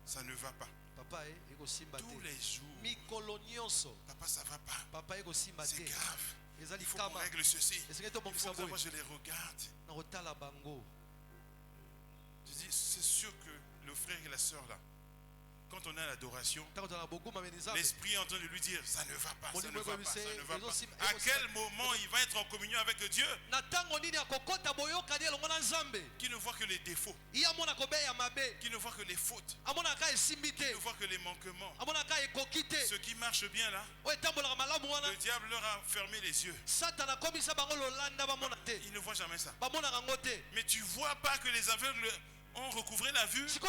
ça ne va pas. Tous les jours, papa, ça ne va pas. C'est grave. Il faut qu'on règle ceci. Il faut savoir, moi je les regarde. Je dis, c'est sûr que le frère et la soeur là, quand on est à l'adoration, l'esprit est en train de lui dire, ça ne va pas, ça ne va pas, ça ne va pas. À quel moment il va être en communion avec Dieu? Qui ne voit que les défauts, qui ne voit que les fautes, qui ne voit que les manquements. Ceux qui marchent bien là, le diable leur a fermé les yeux. Il ne voit jamais ça. Mais tu ne vois pas que les aveugles ont recouvré la vue. Tu ne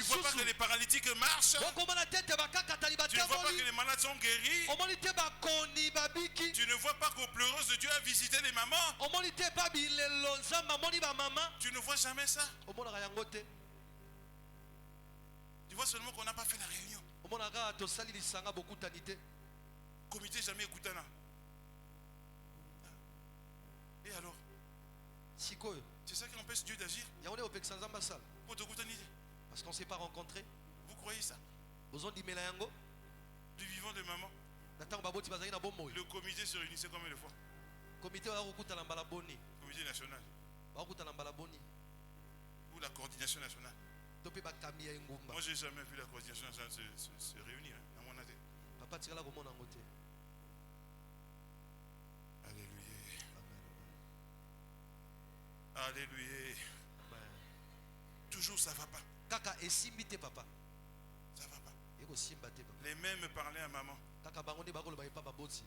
vois pas que les paralytiques marchent. Tu ne vois pas que les malades sont guéris. Tu ne vois pas qu'au pleureuse de Dieu a visité les mamans. Tu ne vois jamais ça. Tu vois seulement qu'on n'a pas fait la réunion. Comité jamais écouté là. Et alors? C'est ça qui empêche Dieu d'agir. Parce qu'on ne s'est pas rencontré. Vous croyez ça? Du vivant de maman. Le comité se réunissait combien de fois? Comité national. Ou la coordination nationale. Moi j'ai jamais vu la coordination nationale se réunir à mon avis. Alléluia. Toujours ça va pas. Ça va pas. Les mêmes parlaient à maman.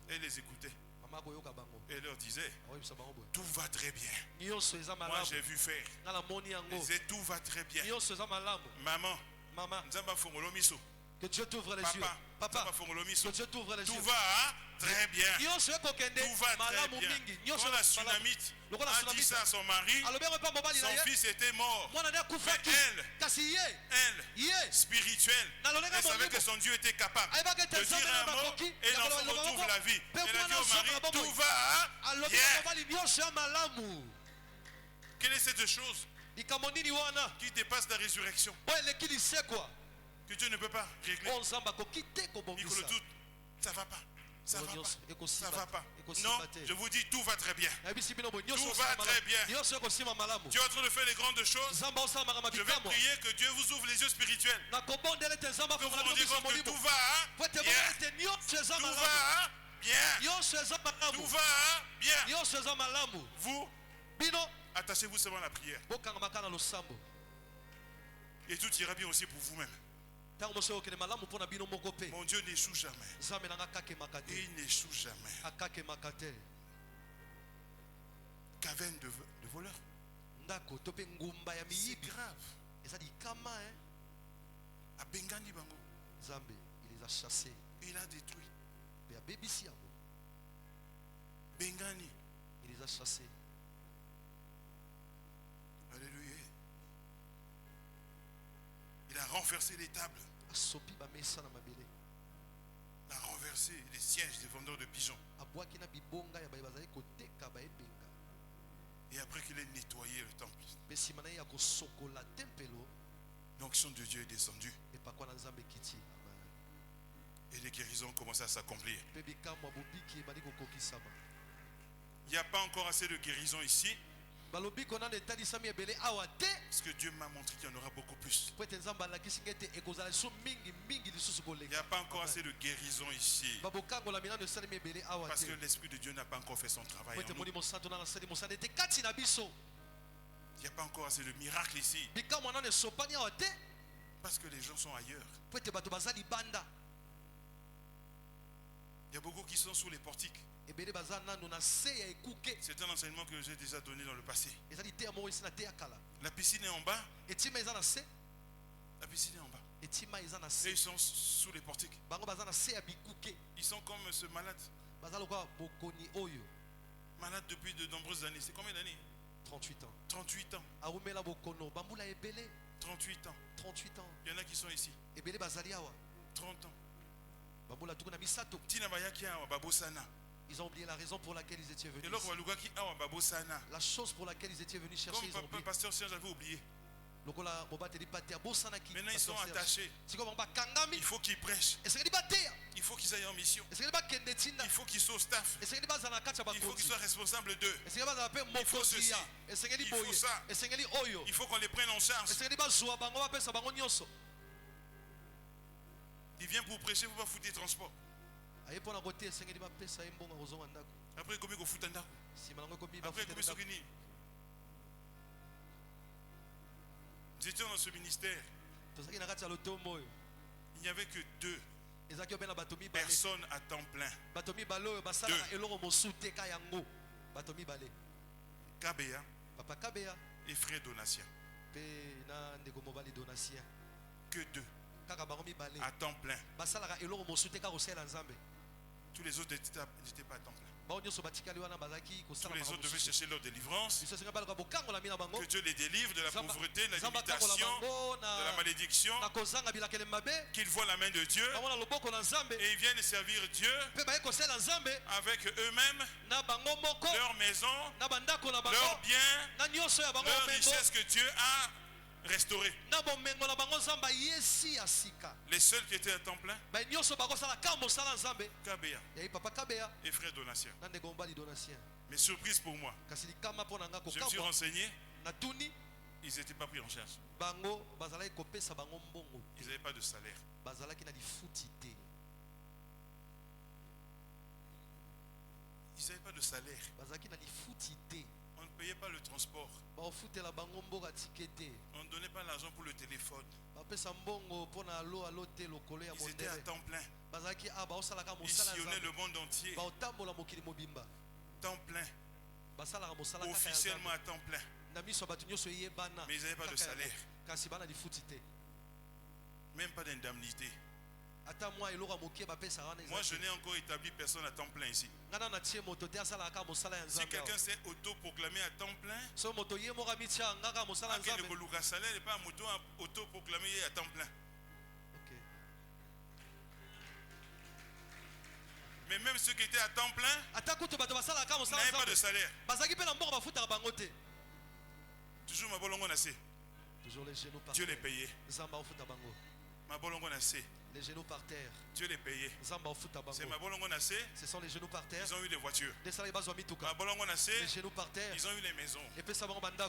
Et les écoutaient. Et leur disaient, tout va très bien. Moi j'ai vu faire. Ils disaient, tout va très bien. Maman, que Dieu t'ouvre les yeux. Papa, que Dieu t'ouvre les yeux. Tout va très bien. Tout va très bien. Quand la Sunamite a dit ça à son mari, son fils était mort. Mais elle, spirituelle, elle savait que son Dieu était capable de dire un mot et l'enfant retrouve la vie. Elle a dit au mari, tout va bien. Quelle est cette chose qui dépasse la résurrection? Que Dieu ne peut pas régler. Nicolas, tout, ça va pas. Ça va pas. Ça va pas. Non, je vous dis, tout va très bien. Tout va très bien. Dieu est en train de faire les grandes choses. Je vais prier que Dieu vous ouvre les yeux spirituels. Que vous vous rendiez compte que tout va bien. Tout va bien. Tout va bien. Vous, attachez-vous seulement à la prière. Et tout ira bien aussi pour vous-même. Mon Dieu n'échoue jamais. Et il n'échoue jamais. Caverne de voleurs. C'est grave. À Bengani Bango. Il les a chassés. Il a détruit. Bengani. Il les a chassés. Alléluia. Il a renversé les tables. Il a renversé les sièges des vendeurs de pigeons. Et après qu'il ait nettoyé le temple, l'onction de Dieu est descendue. Et les guérisons ont commencé à s'accomplir. Il n'y a pas encore assez de guérisons ici. Parce que Dieu m'a montré qu'il y en aura beaucoup plus. Il n'y a pas encore assez de guérison ici. Parce que l'Esprit de Dieu n'a pas encore fait son travail. Il n'y a pas encore assez de miracles ici. Parce que les gens sont ailleurs. Il y a beaucoup qui sont sous les portiques. C'est un enseignement que j'ai déjà donné dans le passé. La piscine est en bas. La piscine est en bas. Et ils sont sous les portiques. Ils sont comme ce malade. Malade depuis de nombreuses années. C'est combien d'années? 38 ans. 38 ans. 38 ans. 38 ans. Il y en a qui sont ici. 30 ans. Ils ont oublié la raison pour laquelle ils étaient venus. La chose pour laquelle ils étaient venus chercher. Comme pasteur Serge avait oublié. Maintenant ils sont attachés. Il faut qu'ils prêchent. Il faut qu'ils aillent en mission. Il faut qu'ils soient au staff. Il faut qu'ils soient responsables d'eux. Il faut ceci. Il faut ça. Il faut qu'on les prenne en charge. Il vient pour prêcher, il ne faut pas foutre des transports. Après, combien de fout en après, combien de nous étions dans ce ministère. Il n'y avait que 2 personnes à temps plein. Kabea et frère Donatien. Que 2 à temps plein. Tous les autres n'étaient pas à temps plein. Tous les autres devaient chercher leur délivrance. Que Dieu les délivre de la pauvreté, de la limitation, de la malédiction. Qu'ils voient la main de Dieu. Et ils viennent servir Dieu avec eux-mêmes, leur maison, leurs biens, leur richesse que Dieu a restauré. Les seuls qui étaient à temps plein, Kabea et frère Donatien. Mais surprise pour moi, je me suis renseigné, ils n'étaient pas pris en charge. Ils n'avaient pas de salaire. Ils n'avaient pas de salaire. On ne payait pas le transport. On ne donnait pas l'argent pour le téléphone. Ils étaient à temps plein. Ils sillonnaient le monde entier. Temps plein. Officiellement à temps plein. Mais ils n'avaient pas de salaire. Même pas d'indemnité. Moi, je n'ai encore établi personne à temps plein ici. Si quelqu'un s'est autoproclamé à temps plein, le salaire n'est pas autoproclamé à temps plein. Mais même ceux qui étaient à temps plein n'avaient pas de salaire. Toujours ma bolongo nassé. Dieu les payait. Ma bolongo nassé. Les genoux par terre. Dieu les payait. C'est ma bolongo nassé. Ce sont les genoux par terre. Ils ont eu des voitures. Ma bolongo nassé. Les genoux par terre. Ils ont eu les maisons.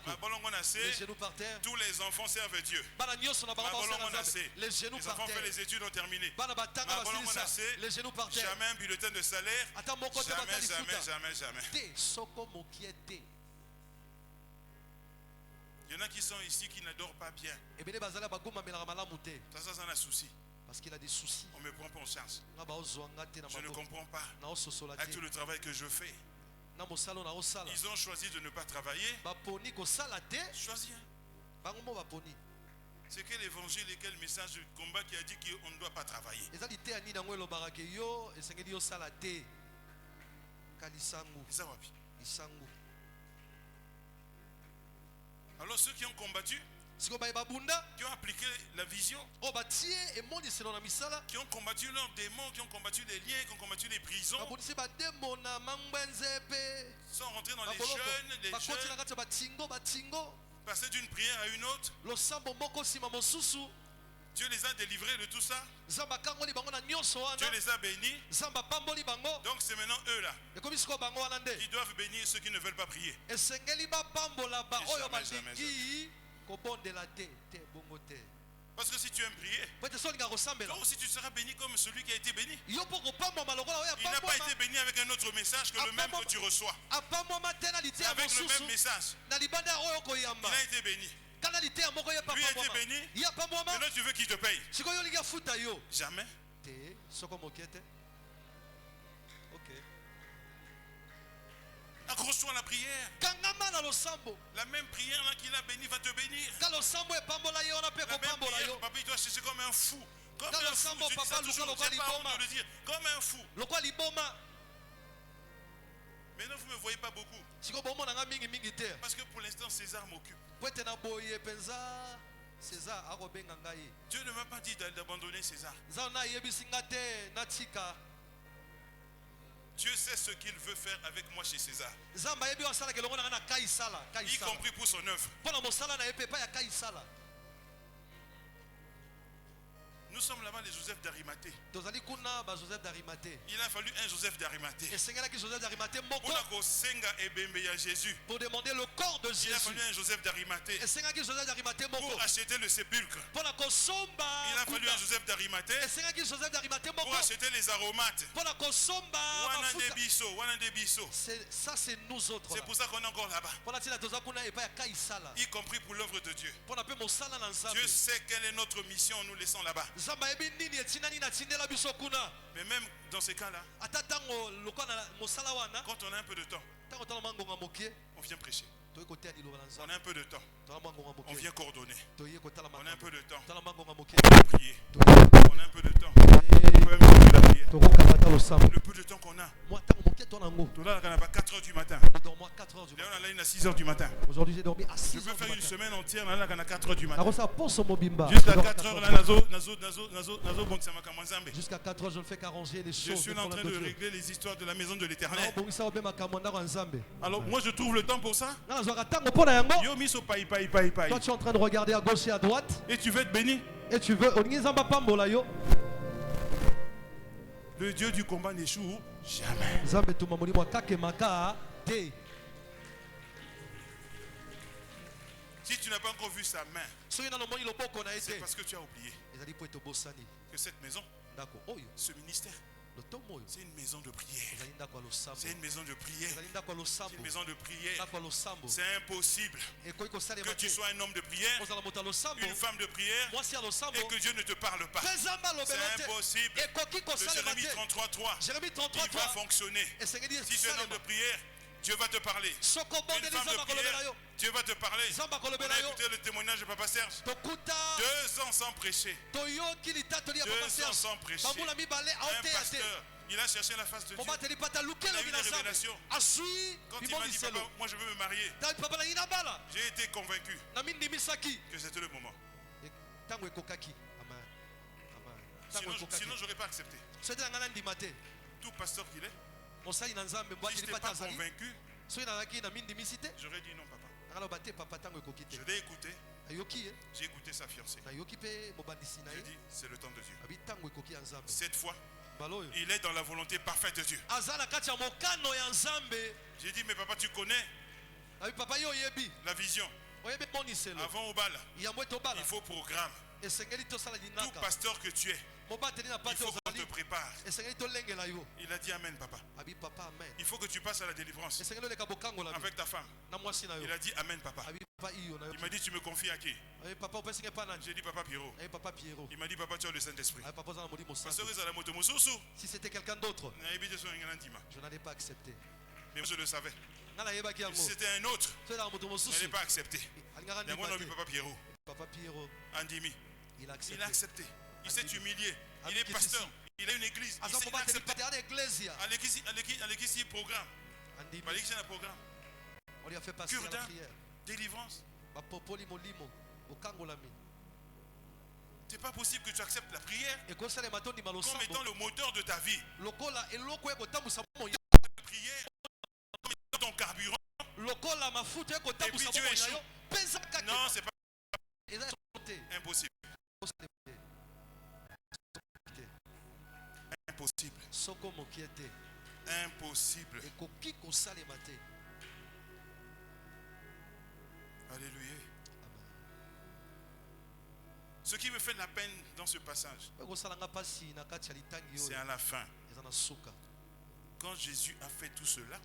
Ma bolongo nassé. Les genoux par terre. Tous les enfants servent Dieu. Ma bolongo nassé. Les genoux les par enfants terre. fait les études ont terminé. Ma bolongo nassé. Les genoux par terre. Jamais un bulletin de salaire. Jamais. Il y en a qui sont ici qui ne dorment pas bien. Ça a un souci. Parce qu'il a des soucis. On me prend pas en charge. Je ne comprends pas. Avec tout le travail que je fais. Ils ont choisi de ne pas travailler. Choisi. C'est quel évangile et quel message de combat qui a dit qu'on ne doit pas travailler? Alors ceux qui ont combattu, qui ont appliqué la vision, qui ont combattu leurs démons, qui ont combattu les liens, qui ont combattu les prisons, sont rentrés dans les jeunes, passer d'une prière à une autre. Dieu les a délivrés de tout ça. Dieu les a bénis. Donc c'est maintenant eux là qui doivent bénir ceux qui ne veulent pas prier. Parce que si tu aimes prier, toi aussi tu seras béni comme celui qui a été béni. Il n'a pas été béni avec un autre message que le même que tu reçois. Avec le même message. Il a été béni. Lui a été béni. Maintenant tu veux qu'il te paye. Jamais. Accroche-toi à la prière. La même prière là qu'il a béni va te bénir. La même prière, papa, il doit chercher comme un fou. Comme un fou, tu dis ça toujours, j'ai pas honte de le dire. Comme un fou. Maintenant vous ne me voyez pas beaucoup. Parce que pour l'instant César m'occupe. Dieu ne m'a pas dit d'abandonner César. Dieu sait ce qu'il veut faire avec moi chez César. Y compris pour son œuvre. Nous sommes là-bas, les Joseph d'Arimathée. tozali kuna ba Joseph d'Arimathée. Il a fallu un Joseph d'Arimathée. Esengelaki Joseph d'Arimathée moko Jésus. pour demander le corps de Il a Jésus. fallu un Joseph d'Arimathée Esengaki Joseph d'Arimathée moko pour acheter le sépulcre. pona kosomba. Il a fallu un Joseph d'Arimathée Esengaki Joseph d'Arimathée moko pour acheter les aromates. pona kosomba Wana mafuta. de biso. Ça c'est nous autres. C'est pour ça qu'on est encore là-bas. Pona tina toza kuna epa ya kaisala. Y compris pour l'œuvre de Dieu. Pona pe mosala na nzambe. Dieu sait quelle est notre mission en nous laissant là-bas. Nzamba ebi nini etinani na tindela biso kuna. Mais même dans ces cas-là, Ata tango lokana mosala wana. quand on a un peu de temps, Tango tala mangonga mokie. on vient prêcher. Toye kotea liloba na On nzambe. a un peu de temps, Tala mangonga on mokie. vient coordonner. Toye kotala On a un peu de temps, Tala mangonga mokie. on vient prier. On a un peu de temps, on peut même faire la prière. Tokokabata losambo. Le peu de temps qu'on a, Moi tango mokie to nango. tout là, on a 4 h du matin. Je dors moi 4 heures du Là, matin. on a là, à 6 h du matin. Aujourd'hui j'ai dormi à Je 6 peux heures du faire une matin. semaine entière, là, on a 4 h du matin. Nakosa poso mobimba. Jusqu'à Je dors à 4 h, heures là, du matin. nazo, bon, ça m'a commencé à Jusqu'à 4 heures, je ne fais qu'arranger les Je choses. suis là en train de régler les histoires de la maison de l'Éternel. Alors, moi, je trouve le temps pour ça. Yo, miso pai. Toi, tu es en train de regarder à gauche et à droite. Et tu veux être béni. Et tu veux. Le Dieu du combat n'échoue jamais. Si tu n'as pas encore vu sa main, c'est parce que tu as oublié que cette maison, ce ministère, c'est une maison de prière. C'est une maison de prière. C'est une maison de prière. C'est impossible que tu sois un homme de prière, une femme de prière, et que Dieu ne te parle pas. C'est impossible. Le Jérémie 33:3, il va fonctionner. Si tu es un homme de prière, Dieu va te parler. Une femme de prière, Dieu va te parler. On a écouté le témoignage de Papa Serge. 2 ans sans prêcher. 2 ans sans prêcher. Un pasteur, il a cherché la face de Dieu. Il a eu une révélation. Quand il m'a dit, papa, moi je veux me marier, j'ai été convaincu que c'était le moment. Sinon je n'aurais pas accepté. Tout pasteur qu'il est, si je n'étais pas convaincu, j'aurais dit non, papa. Je l'ai écouté. J'ai écouté sa fiancée. J'ai dit, c'est le temps de Dieu. Cette fois, il est dans la volonté parfaite de Dieu. J'ai dit, mais papa, tu connais la vision. Avant au bal, il faut programme. Tout pasteur que tu es, il faut qu'on te prépare. Il a dit amen, papa. Il faut que tu passes à la délivrance avec ta femme. Il a dit amen, papa. Il m'a dit, tu me confies à qui? J'ai dit papa Pierrot. Il m'a dit papa, tu as le Saint-Esprit. Si c'était quelqu'un d'autre, je n'allais pas accepter. Mais je le savais. Si c'était un autre, je n'allais pas accepter. Mais moi, papa Pierrot. Andimi. Il a accepté. Il s'est humilié. Il est pasteur. Il a une église. Il s'est accepté. À l'église, il programme. À l'église, il y a un programme. On lui a fait passer Cure la d'âme, prière. délivrance. C'est pas possible que tu acceptes la prière comme étant le moteur de ta vie. La prière comme étant ton carburant. Et puis tu échoues. Non, c'est pas impossible. Impossible. Impossible. Alléluia. Ce qui me fait de la peine dans ce passage, c'est à la fin. Quand Jésus a fait tout cela,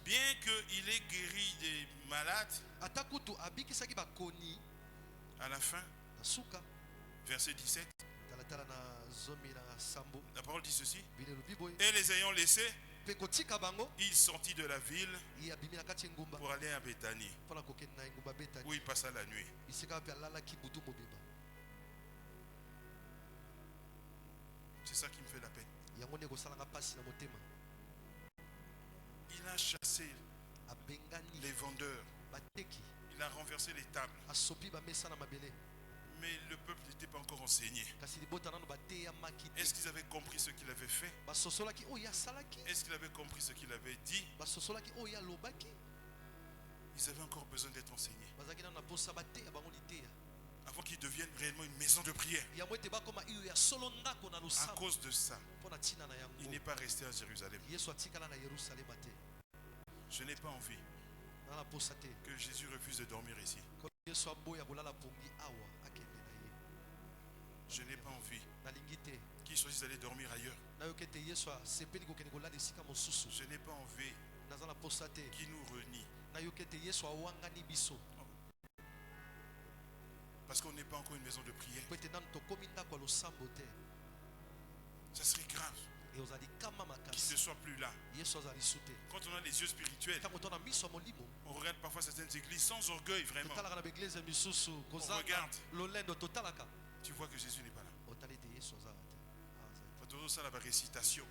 bien qu'il ait guéri des malades, à la fin, verset 17, la parole dit ceci: et les ayant laissés, il sortit de la ville pour aller à Béthanie, où il passa la nuit. C'est ça qui me fait la peine. Il a chassé les vendeurs. Il a renversé les tables. Mais le peuple n'était pas encore enseigné. Est-ce qu'ils avaient compris ce qu'il avait fait? Est-ce qu'ils avaient compris ce qu'il avait dit? Ils avaient encore besoin d'être enseignés avant qu'ils deviennent réellement une maison de prière. À cause de ça, il n'est pas resté à Jérusalem. Je n'ai pas envie que Jésus refuse de dormir ici. Je n'ai pas envie qu'il choisisse d'aller dormir ailleurs. Je n'ai pas envie qu'il nous renie. Parce qu'on n'est pas encore une maison de prière. Ça serait grave qu'il ne soit plus là. Quand on a les yeux spirituels, on regarde parfois certaines églises sans orgueil vraiment. On regarde. Tu vois que Jésus n'est pas là. Ça, la récitation.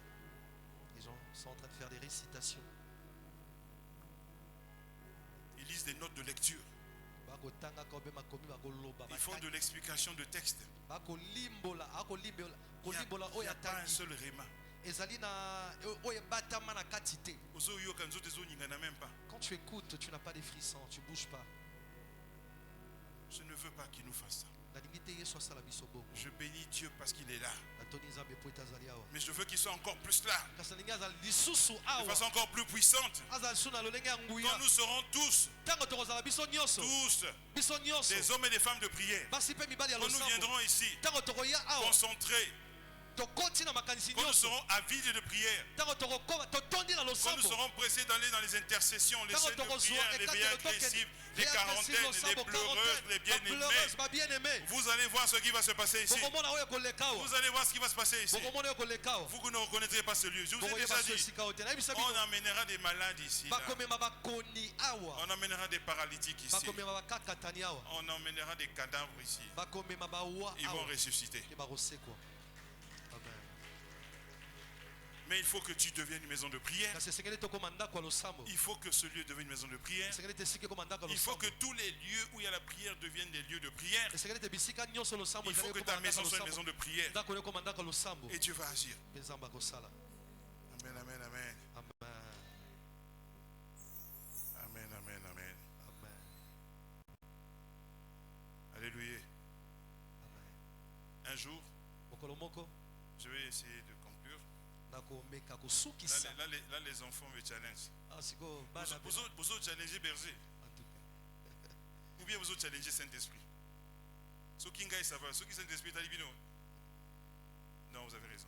Les gens sont en train de faire des récitations. Ils lisent des notes de lecture. Ils font de l'explication de texte. Il n'y a pas un seul réma. Quand tu écoutes, tu n'as pas de frissons, tu ne bouges pas. Je ne veux pas qu'il nous fasse ça. Je bénis Dieu parce qu'il est là. Mais je veux qu'il soit encore plus là. De façon encore plus puissante. Quand nous serons tous des hommes et des femmes de prière. Quand nous viendrons ici concentrés. Quand nous serons avides de prière, quand nous serons pressés d'aller dans les intercessions, les scènes de prière, les veillées agressives, les quarantaines, les pleureuses, les bien-aimés, vous allez voir ce qui va se passer ici. Vous allez voir ce qui va se passer ici. Vous ne reconnaîtrez pas ce lieu. Je vous ai déjà dit, on amènera des malades ici. Là. On amènera des paralytiques ici. On amènera des cadavres ici. Ils vont ressusciter. Mais il faut que tu deviennes une maison de prière. Il faut que ce lieu devienne une maison de prière. Il faut que tous les lieux où il y a la prière deviennent des lieux de prière. Il faut que ta maison soit une maison de prière. Et Dieu va agir. Amen, amen, amen. Amen, amen, amen. Alléluia. Un jour, je vais essayer de conclure. Là, les enfants me challengent. Vous challengez berger. Ou bien vous challengez Saint-Esprit. Ce qui est ça va. Ce qui est Saint-Esprit, non, vous avez raison.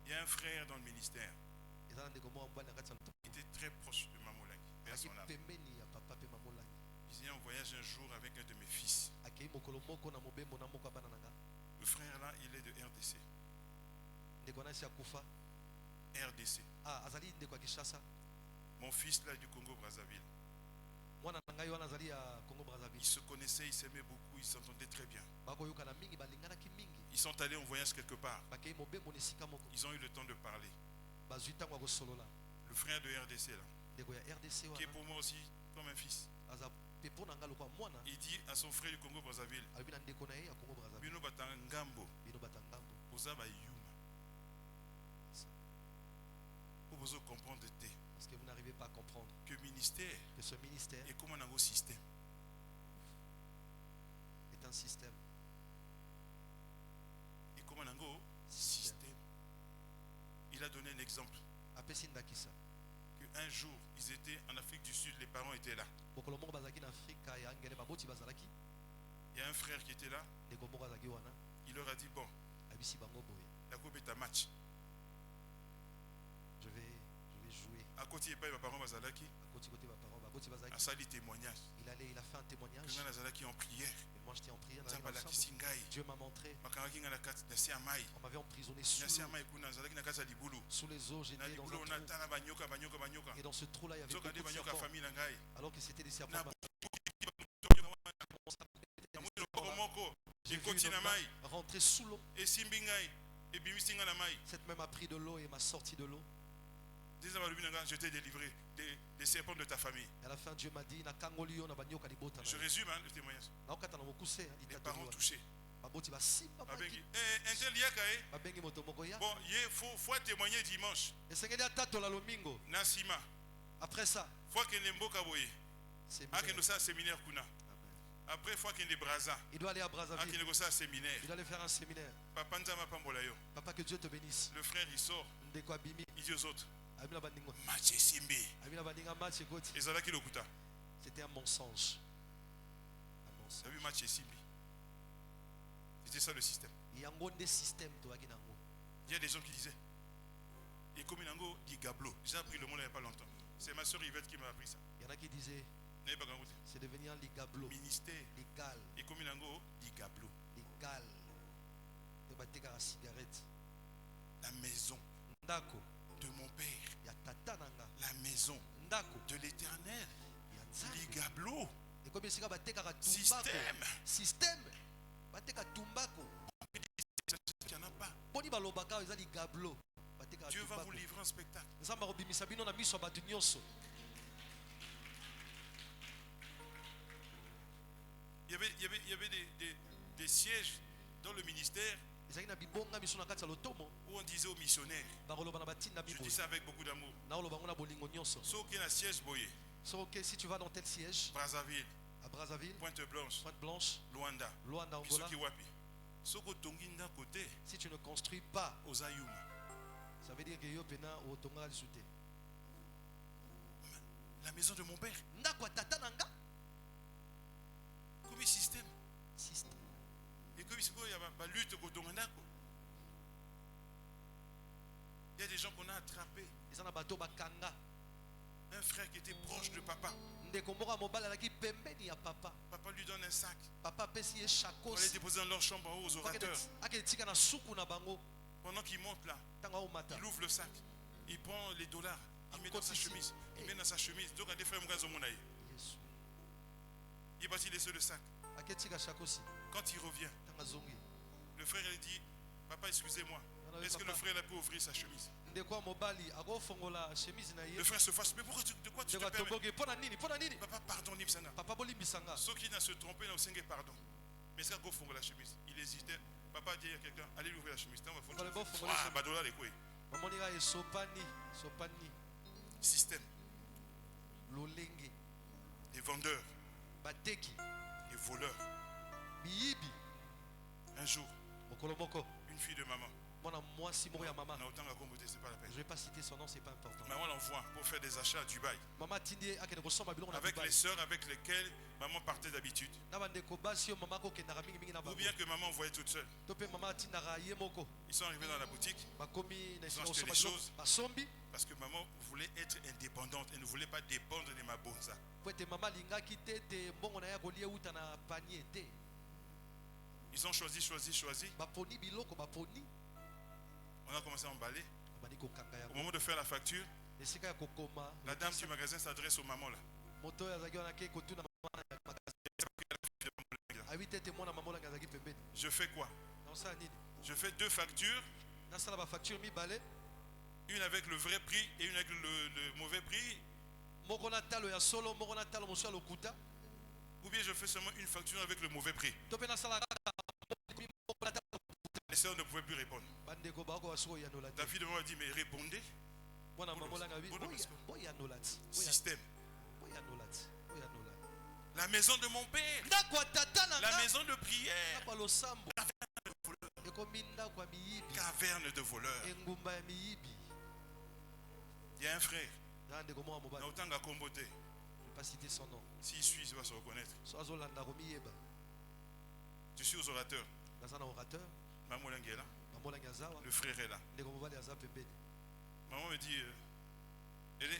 Il y a un frère dans le ministère. Il était très proche de Mamolang. Il est en voyage un jour avec un de mes fils. Le frère là, il est de RDC. RDC. Mon fils là est du Congo-Brazzaville. Ils se connaissaient, ils s'aimaient beaucoup, ils s'entendaient très bien. Ils sont allés en voyage quelque part. Ils ont eu le temps de parler. Le frère de RDC là, qui est pour moi aussi comme un fils. Il dit à son frère du Congo-Brazzaville, Bino Batangambo, Ozaba Yuma. Vous comprendre parce que vous n'arrivez pas à comprendre que ce ministère est comme un système. Est un système. Et comme un système. Il a donné un exemple. Un jour, ils étaient en Afrique du Sud, les parents étaient là. Il y a un frère qui était là. Il leur a dit, bon, la coupe est à match. Je vais jouer. À côté, il y a un parent à sali témoignage. Il a fait un témoignage. En prière. Et moi j'étais en prière dans la chambre. Dieu m'a montré. On m'avait emprisonné sous les eaux. J'étais dans un trou. Et dans ce trou là il y avait beaucoup de serpents. Alors que c'était des serpents. J'ai vu rentrer sous l'eau. Cette main m'a pris de l'eau et m'a sorti de l'eau. Je t'ai délivré des serpents de ta famille. À la fin, Dieu m'a dit, je résume le témoignage. Les parents touchés. Bon, il faut témoigner dimanche. Après ça, faut que Nemboka boye. Que nous ça séminaire kuna. Après, il faut qu'il y ait des Brazza. Il doit aller à Brazzaville. Il doit séminaire. Il doit aller faire un séminaire. Papa, Papa, que Dieu te bénisse. le frère, il sort. Il dit aux autres, Mathieu Simbi. C'était un mensonge. Tu as vu Mathieu Simbi? C'était ça le système. Il y a des gens qui disaient, et comme il dit Gablo, j'ai appris le mot il n'y a pas longtemps. C'est ma soeur Yvette qui m'a appris ça. Il y en a qui disaient, c'est devenu un ligablo. Ministère. Légal. Et comme il dit Gablo. Légal. La cigarette. La maison Ndako. De mon père. Yatatananga. La maison Ndako. De l'éternel. Ligablo. Et comme il y a système. Système. Tumbako. Il n'y en a pas. Dieu va vous livrer un spectacle. Il y avait des sièges dans le ministère où on disait aux missionnaires, je dis ça avec beaucoup d'amour, si tu vas dans tel siège, Brazzaville, à Brazzaville, Pointe-Blanche, Luanda, Angola, si tu ne construis pas, ça veut dire que la maison de mon père. Comme système. Et comme il y a la lutte contre il y a des gens qu'on a attrapés. Un frère qui était proche de papa. Papa lui donne un sac. On va les déposer dans leur chambre en haut aux orateurs. Pendant qu'il monte là, il ouvre le sac. Il prend les dollars. Il met dans sa chemise. Il met dans sa chemise. Donc, des frères il est parti laisser le sac. Quand il revient, le frère il dit, papa excusez-moi, est-ce que le frère a pu ouvrir sa chemise? Le frère se fâche, mais pourquoi de quoi tu te permets? Papa pardon Nibsana. Ceux qui n'a se trompé n'a aussi pardon. Mais est-ce qu'il a la chemise? Il hésitait. Papa dit à quelqu'un, allez lui ouvrir la chemise. Système. Les vendeurs. Les voleurs. Un jour, une fille de maman. Je ne vais pas citer son nom, c'est pas important. Maman l'envoie pour faire des achats à Dubaï. Avec les sœurs avec lesquelles maman partait d'habitude. Ou bien que maman envoyait toute seule. Ils sont arrivés dans la boutique. Ils ont acheté les choses. Parce que maman voulait être indépendante. Elle ne voulait pas dépendre de ma bonza. Ils ont choisi. On a commencé à emballer. Au moment de faire la facture, la dame du magasin s'adresse aux mamans là. Je fais quoi? Je fais 2 factures. Une avec le vrai prix et une avec le mauvais prix. Ou bien je fais seulement une facture avec le mauvais prix. Les sœurs ne pouvaient plus répondre. La fille de moi a dit, mais répondez. Système. La maison de mon père. La maison de prière. Caverne de voleurs. Il y a un frère. Je ne vais pas citer son nom. S'il suit, il va se reconnaître. Je suis aux orateurs. Maman Langela. Le frère est là. Maman me dit, elle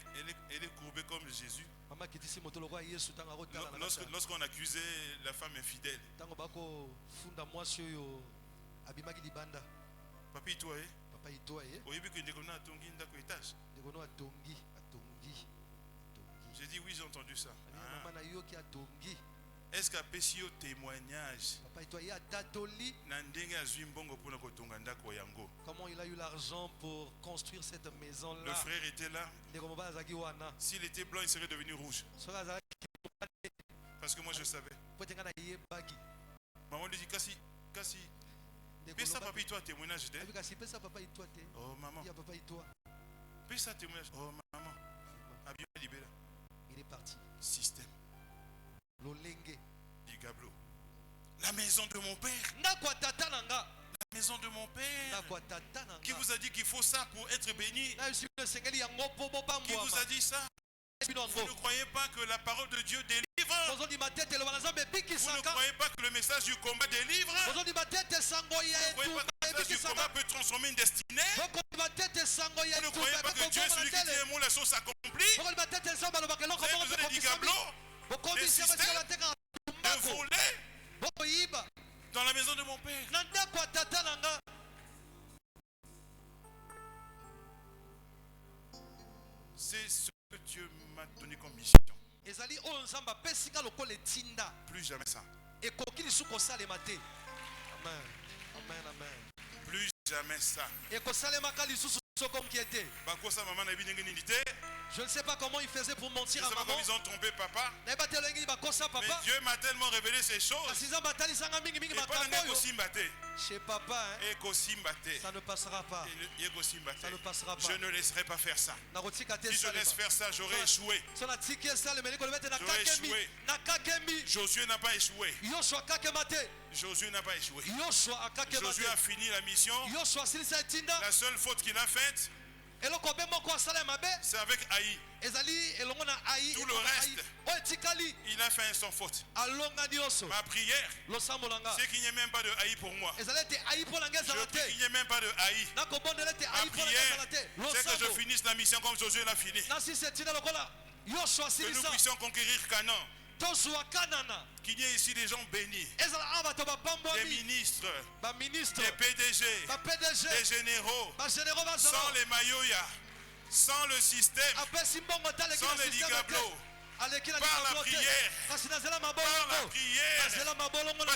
est courbée comme Jésus. Lorsqu'on accusait la femme infidèle. Papi toi, j'ai dit oui, j'ai entendu ça. Est-ce qu'à Pessio témoignage comment il a eu l'argent pour construire cette maison-là? Le frère était là. S'il était blanc, il serait devenu rouge. Parce que moi je savais. Maman lui dit Kassi. Pessa papa toi témoignage de. Oh maman. Pessa témoignage. Oh maman. Il est parti. Système. Lolenge. Digablo. maison de mon père. La maison de mon père. Qui vous a dit qu'il faut ça pour être béni? Qui vous a dit ça? Vous ne croyez pas que la parole de Dieu délivre? Vous ne croyez pas que le message du combat délivre? Vous ne croyez pas que le message du combat peut transformer une destinée? Vous ne croyez pas que Dieu est celui qui dit un mot, la chose s'accomplit? Vous avez besoin de digablo, des systèmes, de voler dans la maison de mon père. C'est ce que Dieu m'a donné comme mission. Plus jamais ça. Plus jamais ça. Je ne sais pas comment il faisait pour mentir à maman. Ils ont trompé papa. Mais Dieu m'a tellement révélé ces choses. Chez papa, ça ne passera pas. Ça ne passera pas. Je ne laisserai pas faire ça. Si je laisse faire ça, j'aurai échoué. J'aurais échoué. Josué n'a pas échoué. Josué n'a pas échoué. Josué a fini la mission. La seule faute qu'il a faite, c'est avec Haï. Tout le reste, il a fait sans faute. Ma prière, c'est qu'il n'y ait même pas de Haï pour moi. Je prie qu'il n'y ait même pas de Haï. Ma prière, c'est que je finisse la mission comme Josué l'a fini. Que nous puissions conquérir Canaan. Qu'il y ait ici des gens bénis, des ministres, des PDG, des généraux, sans les maillots, sans le système, sans les ligablos. Par la prière, parce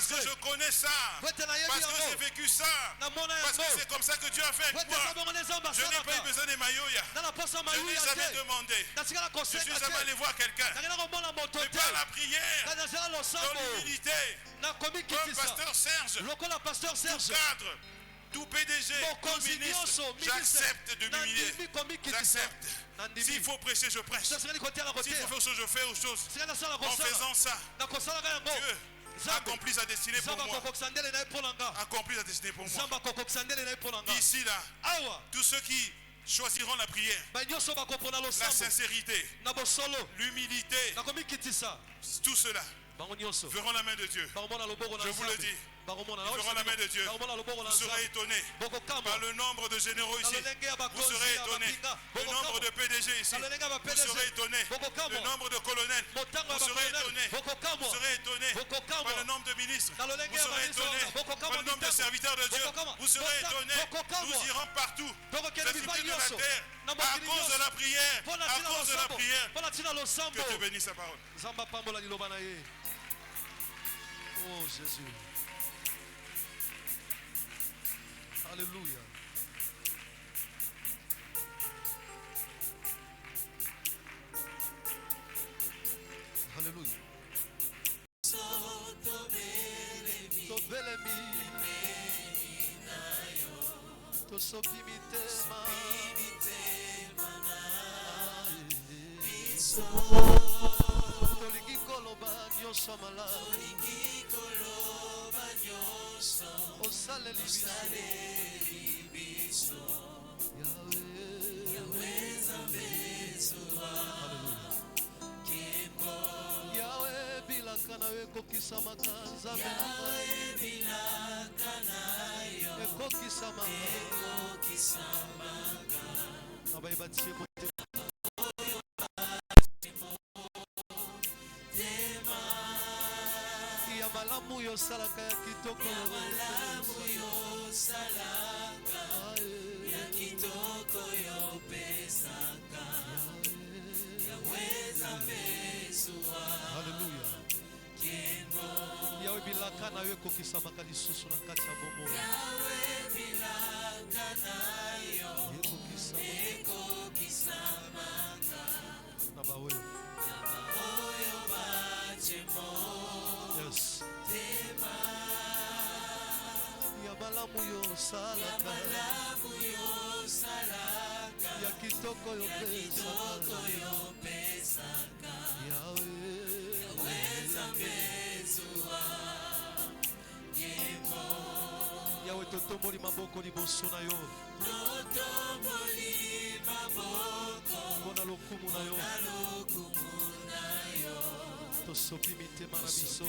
que je connais ça, parce que j'ai vécu ça, parce que c'est comme ça que Dieu a fait avec moi. Je n'ai pas eu besoin des maillots, je n'ai jamais demandé, je suis jamais allé voir quelqu'un, mais par la prière, dans l'humilité, comme pasteur Serge, tout cadre, tout PDG, tout ministre, j'accepte de m'humilier. J'accepte. S'il faut prêcher, je prêche. S'il faut faire autre chose, je fais autre chose. En faisant ça, Dieu accomplit sa destinée pour moi. Accomplit sa destinée pour moi. Ici, là, tous ceux qui choisiront la prière, la sincérité, l'humilité, tout cela verront la main de Dieu. Je vous le dis. Ils verront la main de Dieu. Vous serez étonnés par le nombre de généraux ici. Vous serez étonnés. Le nombre de PDG ici. Vous serez étonnés. Le nombre de colonels. Vous serez étonnés. Vous serez étonnés par le nombre de ministres. Vous serez étonnés par le nombre de serviteurs de Dieu. Vous serez étonnés. Nous irons partout. Cette unité de la terre. À cause de la prière. À cause de la prière. Que Dieu bénisse sa parole. Oh Jésus. Alléluia. Alléluia. Yahweh bilaka na yo ekokisamaka nzambe ekokisamaka na bayebatie ya malamu yo salaka ya kitoko yo pesaka Alléluia. Yahweh bilaka na yo ekokisamaka lisusu na kati ya bomoi. Yahweh bilaka na yo ekokisamaka na baoyo bachemo. Yes. Ya malamu yo salaka ya kitoko yo pesaka Yahweh totomboli maboko liboso na yo mpona lokumu na yo tosopi mitema na biso.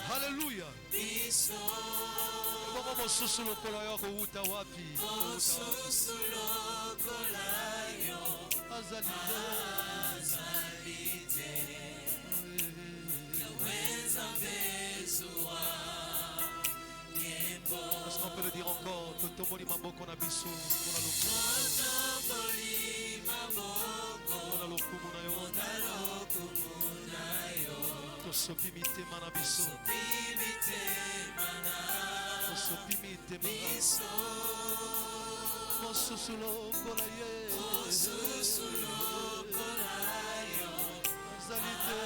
Haleluya. Bongo mosusu lokola yo kouta wapi? Azali te. Est-ce qu'on peut le dire encore? Totomboli maboko na biso mpona lokumu na yo. Tosopi mitema na biso. Tosopi mitema. Mosusu lokola ye. Azali te.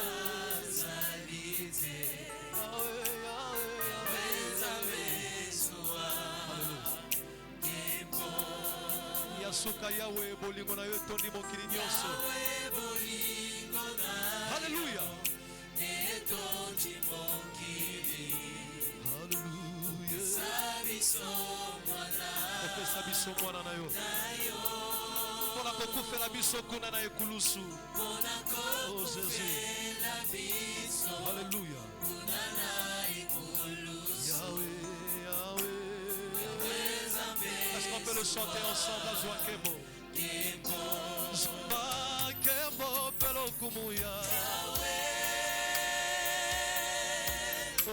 Yasuka Yahweh bolingo na yo tondi mokili nyonso. Haleluya. Opesa biso mwana na yo mpona kokufela biso kuna na ekulusu. Oh Jésus. Haleluya. Yahweh, Yahweh. Est-ce qu'on peut le chanter ensemble à Joie Kemo? Zamba Kemo Pelo Kumuya. Oh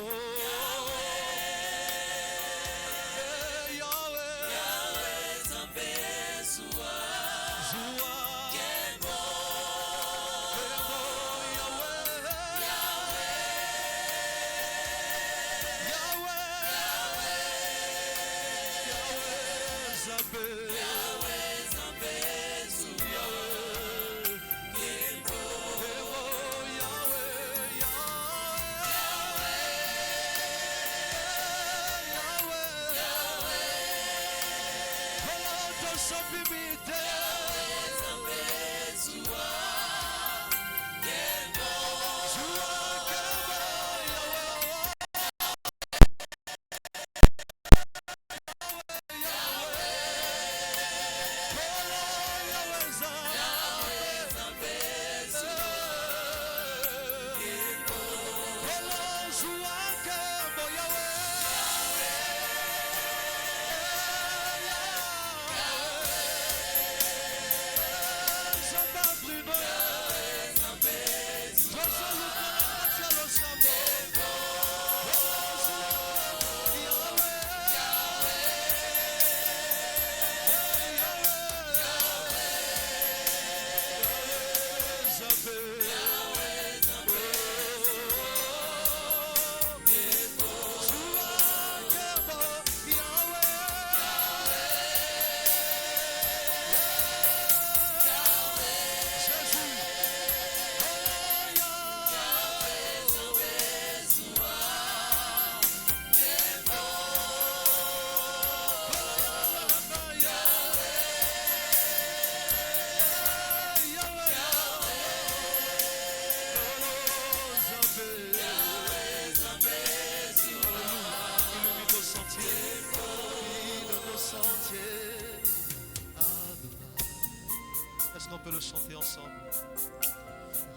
Est-ce qu'on peut le chanter ensemble?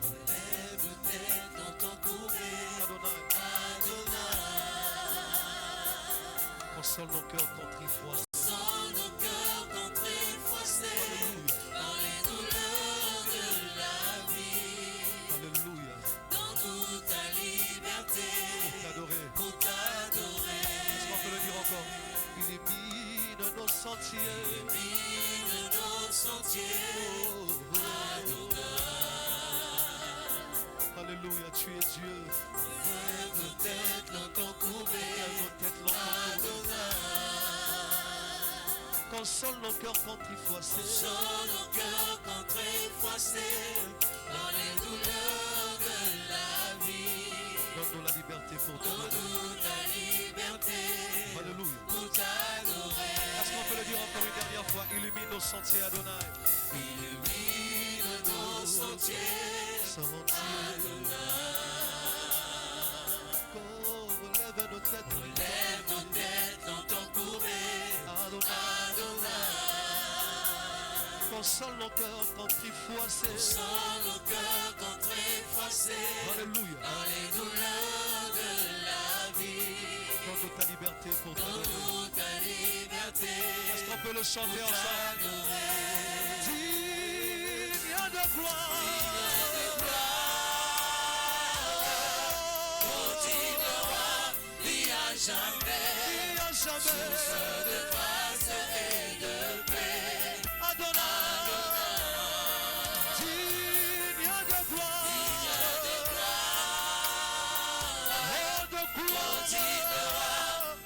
Relève tête dans ton courrier. Adonai. Console nos cœurs contrifoisés. Console nos cœurs contrifoisés. Dans les douleurs de la vie. Alléluia. Dans toute ta liberté. Pour t'adorer. Est-ce qu'on peut le dire encore? Illumine nos sentiers. Illumine nos sentiers. Alléluia, tu es Dieu. Lève nos têtes longtemps courbées. Console nos cœurs contrifoisés. Console nos cœurs contrifoisés. Dans les douleurs de la vie. Donne-nous la liberté pour t'adorer. Donne-nous la liberté. Alléluia. Pour t'adorer. Est-ce qu'on peut le dire encore une dernière fois? Illumine nos sentiers, Adonai. Illumine nos sentiers. Sentiers. Adonai. Oh, relève nos têtes. On lève nos têtes entourées. Adonai. Console nos cœurs contrifoissés. Console nos cœurs contrifoissés. Alléluia. Dans les douleurs de la vie. Donne-nous ta liberté pour te donner. Donne-nous ta liberté. Est-ce qu'on peut le chanter ensemble? Digne de gloire. Jamais, source de grâce et de paix. Adonai, digne de gloire,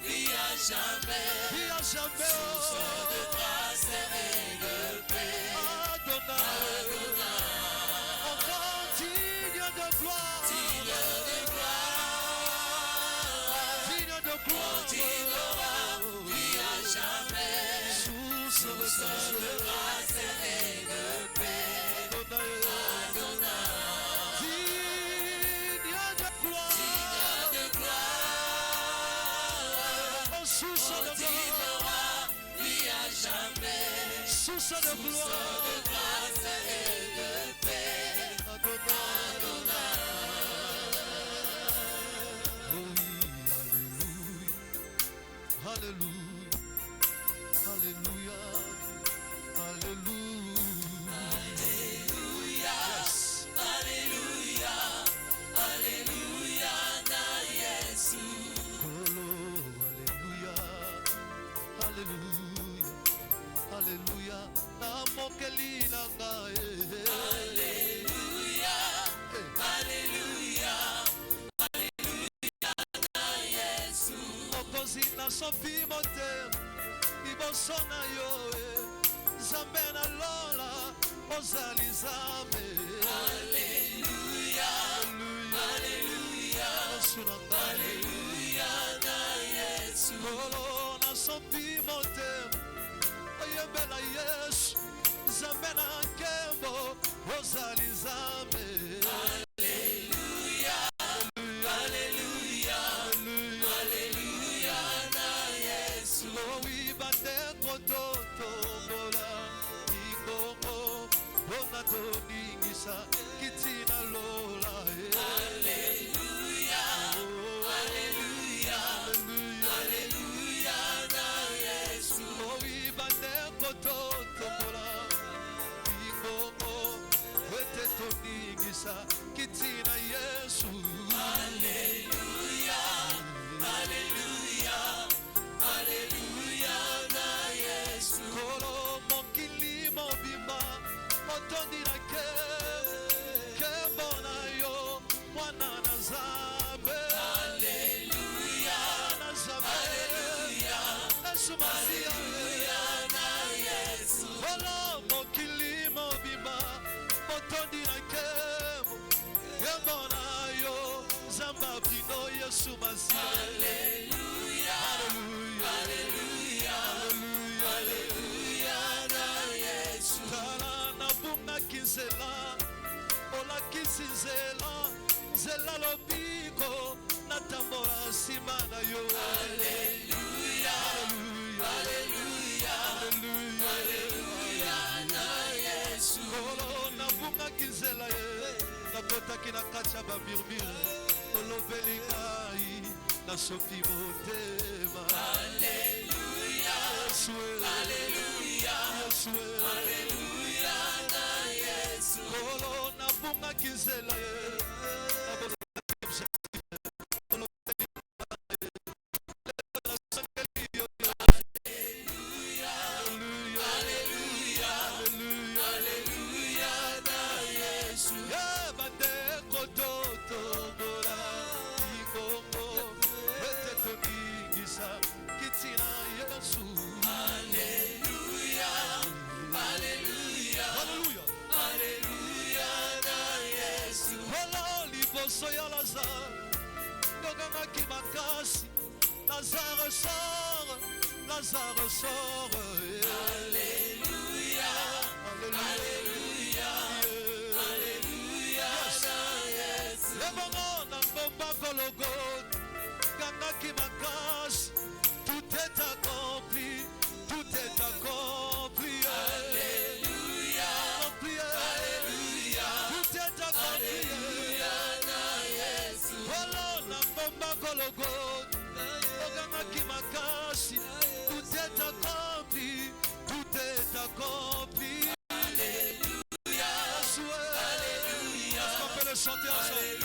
Lui à jamais, source de grâce et de paix. Adonai, encore digne de gloire, lui à jamais, source de grâce et de paix. Adonai, digne de gloire, source de gloire, lui à jamais, source de gloire, de grâce et de paix. Adonai. Oui, alléluia, alléluia, alléluia, alléluia. Yes. Alléluia, Alléluia, na Yesu. Alléluia, alléluia, alléluia, na mokeli na ngai. Alléluia, Alléluia, Alléluia, na Yesu. Mokonzi nasopi motema liboso na yo, Nzambe nalola ozali Nzambe. Alléluia, Alléluia, Alléluia, na Yesu. Kolo nasopi motema oyembela Yesu, Nzambe na nkembo ozali Nzambe. Alléluia, Alléluia, Alléluia, na Yesu. Lowi bandeko totombola ingongo mpona toningisa kitina lola. Alléluia, Alléluia, Alléluia, na Yesu. Lowi bandeko totombola ingongo ete toningisa kitina Yesu. Alléluia, Alléluia, Alléluia, na Yesu. Kolo mokili mobimba otondi na nkembo na yo mwana na Nzambe. Alléluia, Na Nzambe. Alléluia, Yesu Masiya. Alléluia, na Yesu. Kolo mokili mobimba otondi na nkembo na yo Nzambe abino Yesu Masiya. Alléluia, Alléluia, Alléluia, na Yesu. Tala nabungaki nzela olakisi nzela lobiko natambola nsima na yo. Alléluia, Alléluia, Alléluia, na Yesu. Kolo nabungaki nzela ye nakotaki na kati ya bamurmure olobeli ngai nasopi motema. Alléluia, Alléluia, Alléluia, na Yesu. Kolo nabungaki nzela ye Alléluia, Alléluia, na Yesu. bandeko totombola ingongo ete toningisa kitina Yesu. Alléluia, Alléluia, Alléluia. Alléluia, na Yesu. Kolo liboso ya Lazare yokangaki makasi. Lazare sort, Lazare sort. Alléluia, Alléluia, Alléluia, na Yesu. Ebongo na ngomba Golgotha Ogangaki makasi, tout est accompli, tout est accompli. Alléluia, alléluia, tout est accompli. Oh la bomba Golgotha, Ogangaki makasi, tout est accompli, tout est accompli. Alléluia, alléluia, est-ce qu'on peut le chanter ensemble?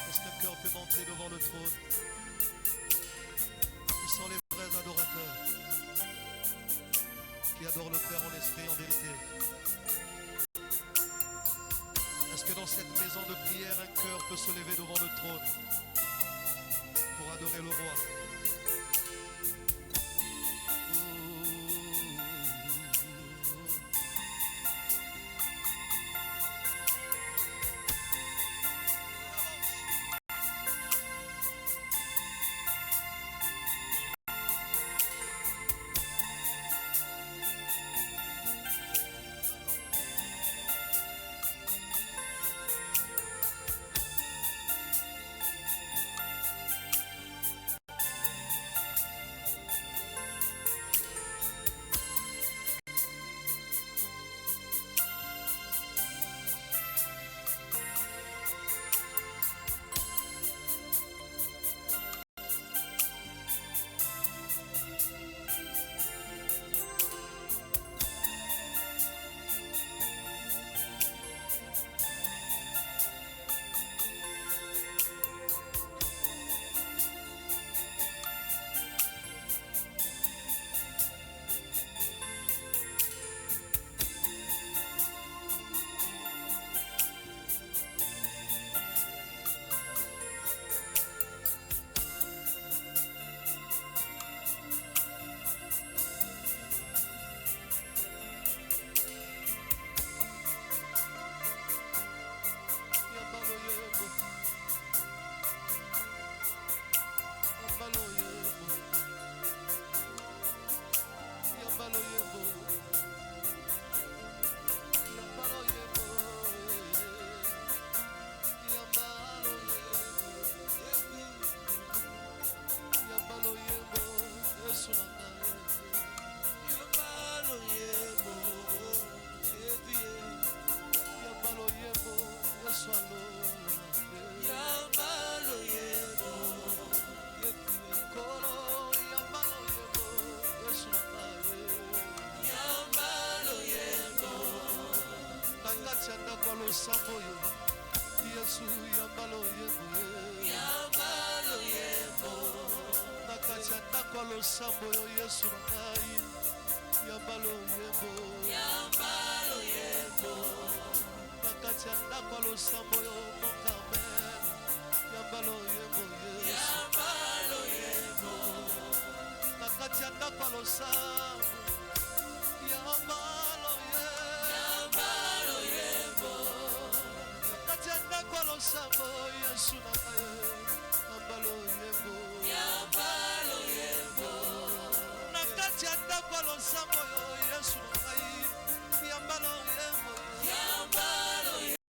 Est-ce qu'un cœur peut monter devant le trône? Ils sont les vrais adorateurs qui adorent le Père en esprit et en vérité. Est-ce que dans cette maison de prière, un cœur peut se lever devant le trône pour adorer le roi? Nakachanda kwa losambo yo Yesu yambalo yembo Nakachanda kwa losambo yo Yesu ngai yambalo yembo Nakachanda kwa losambo yo mokame yambalo yembo Nakachanda kwa losambo yambalo yembo Nakachanda kwa losambo Yesu ngai yambalo yembo Nakachanda kwa losambo yo Yesu ngai yambalo yembo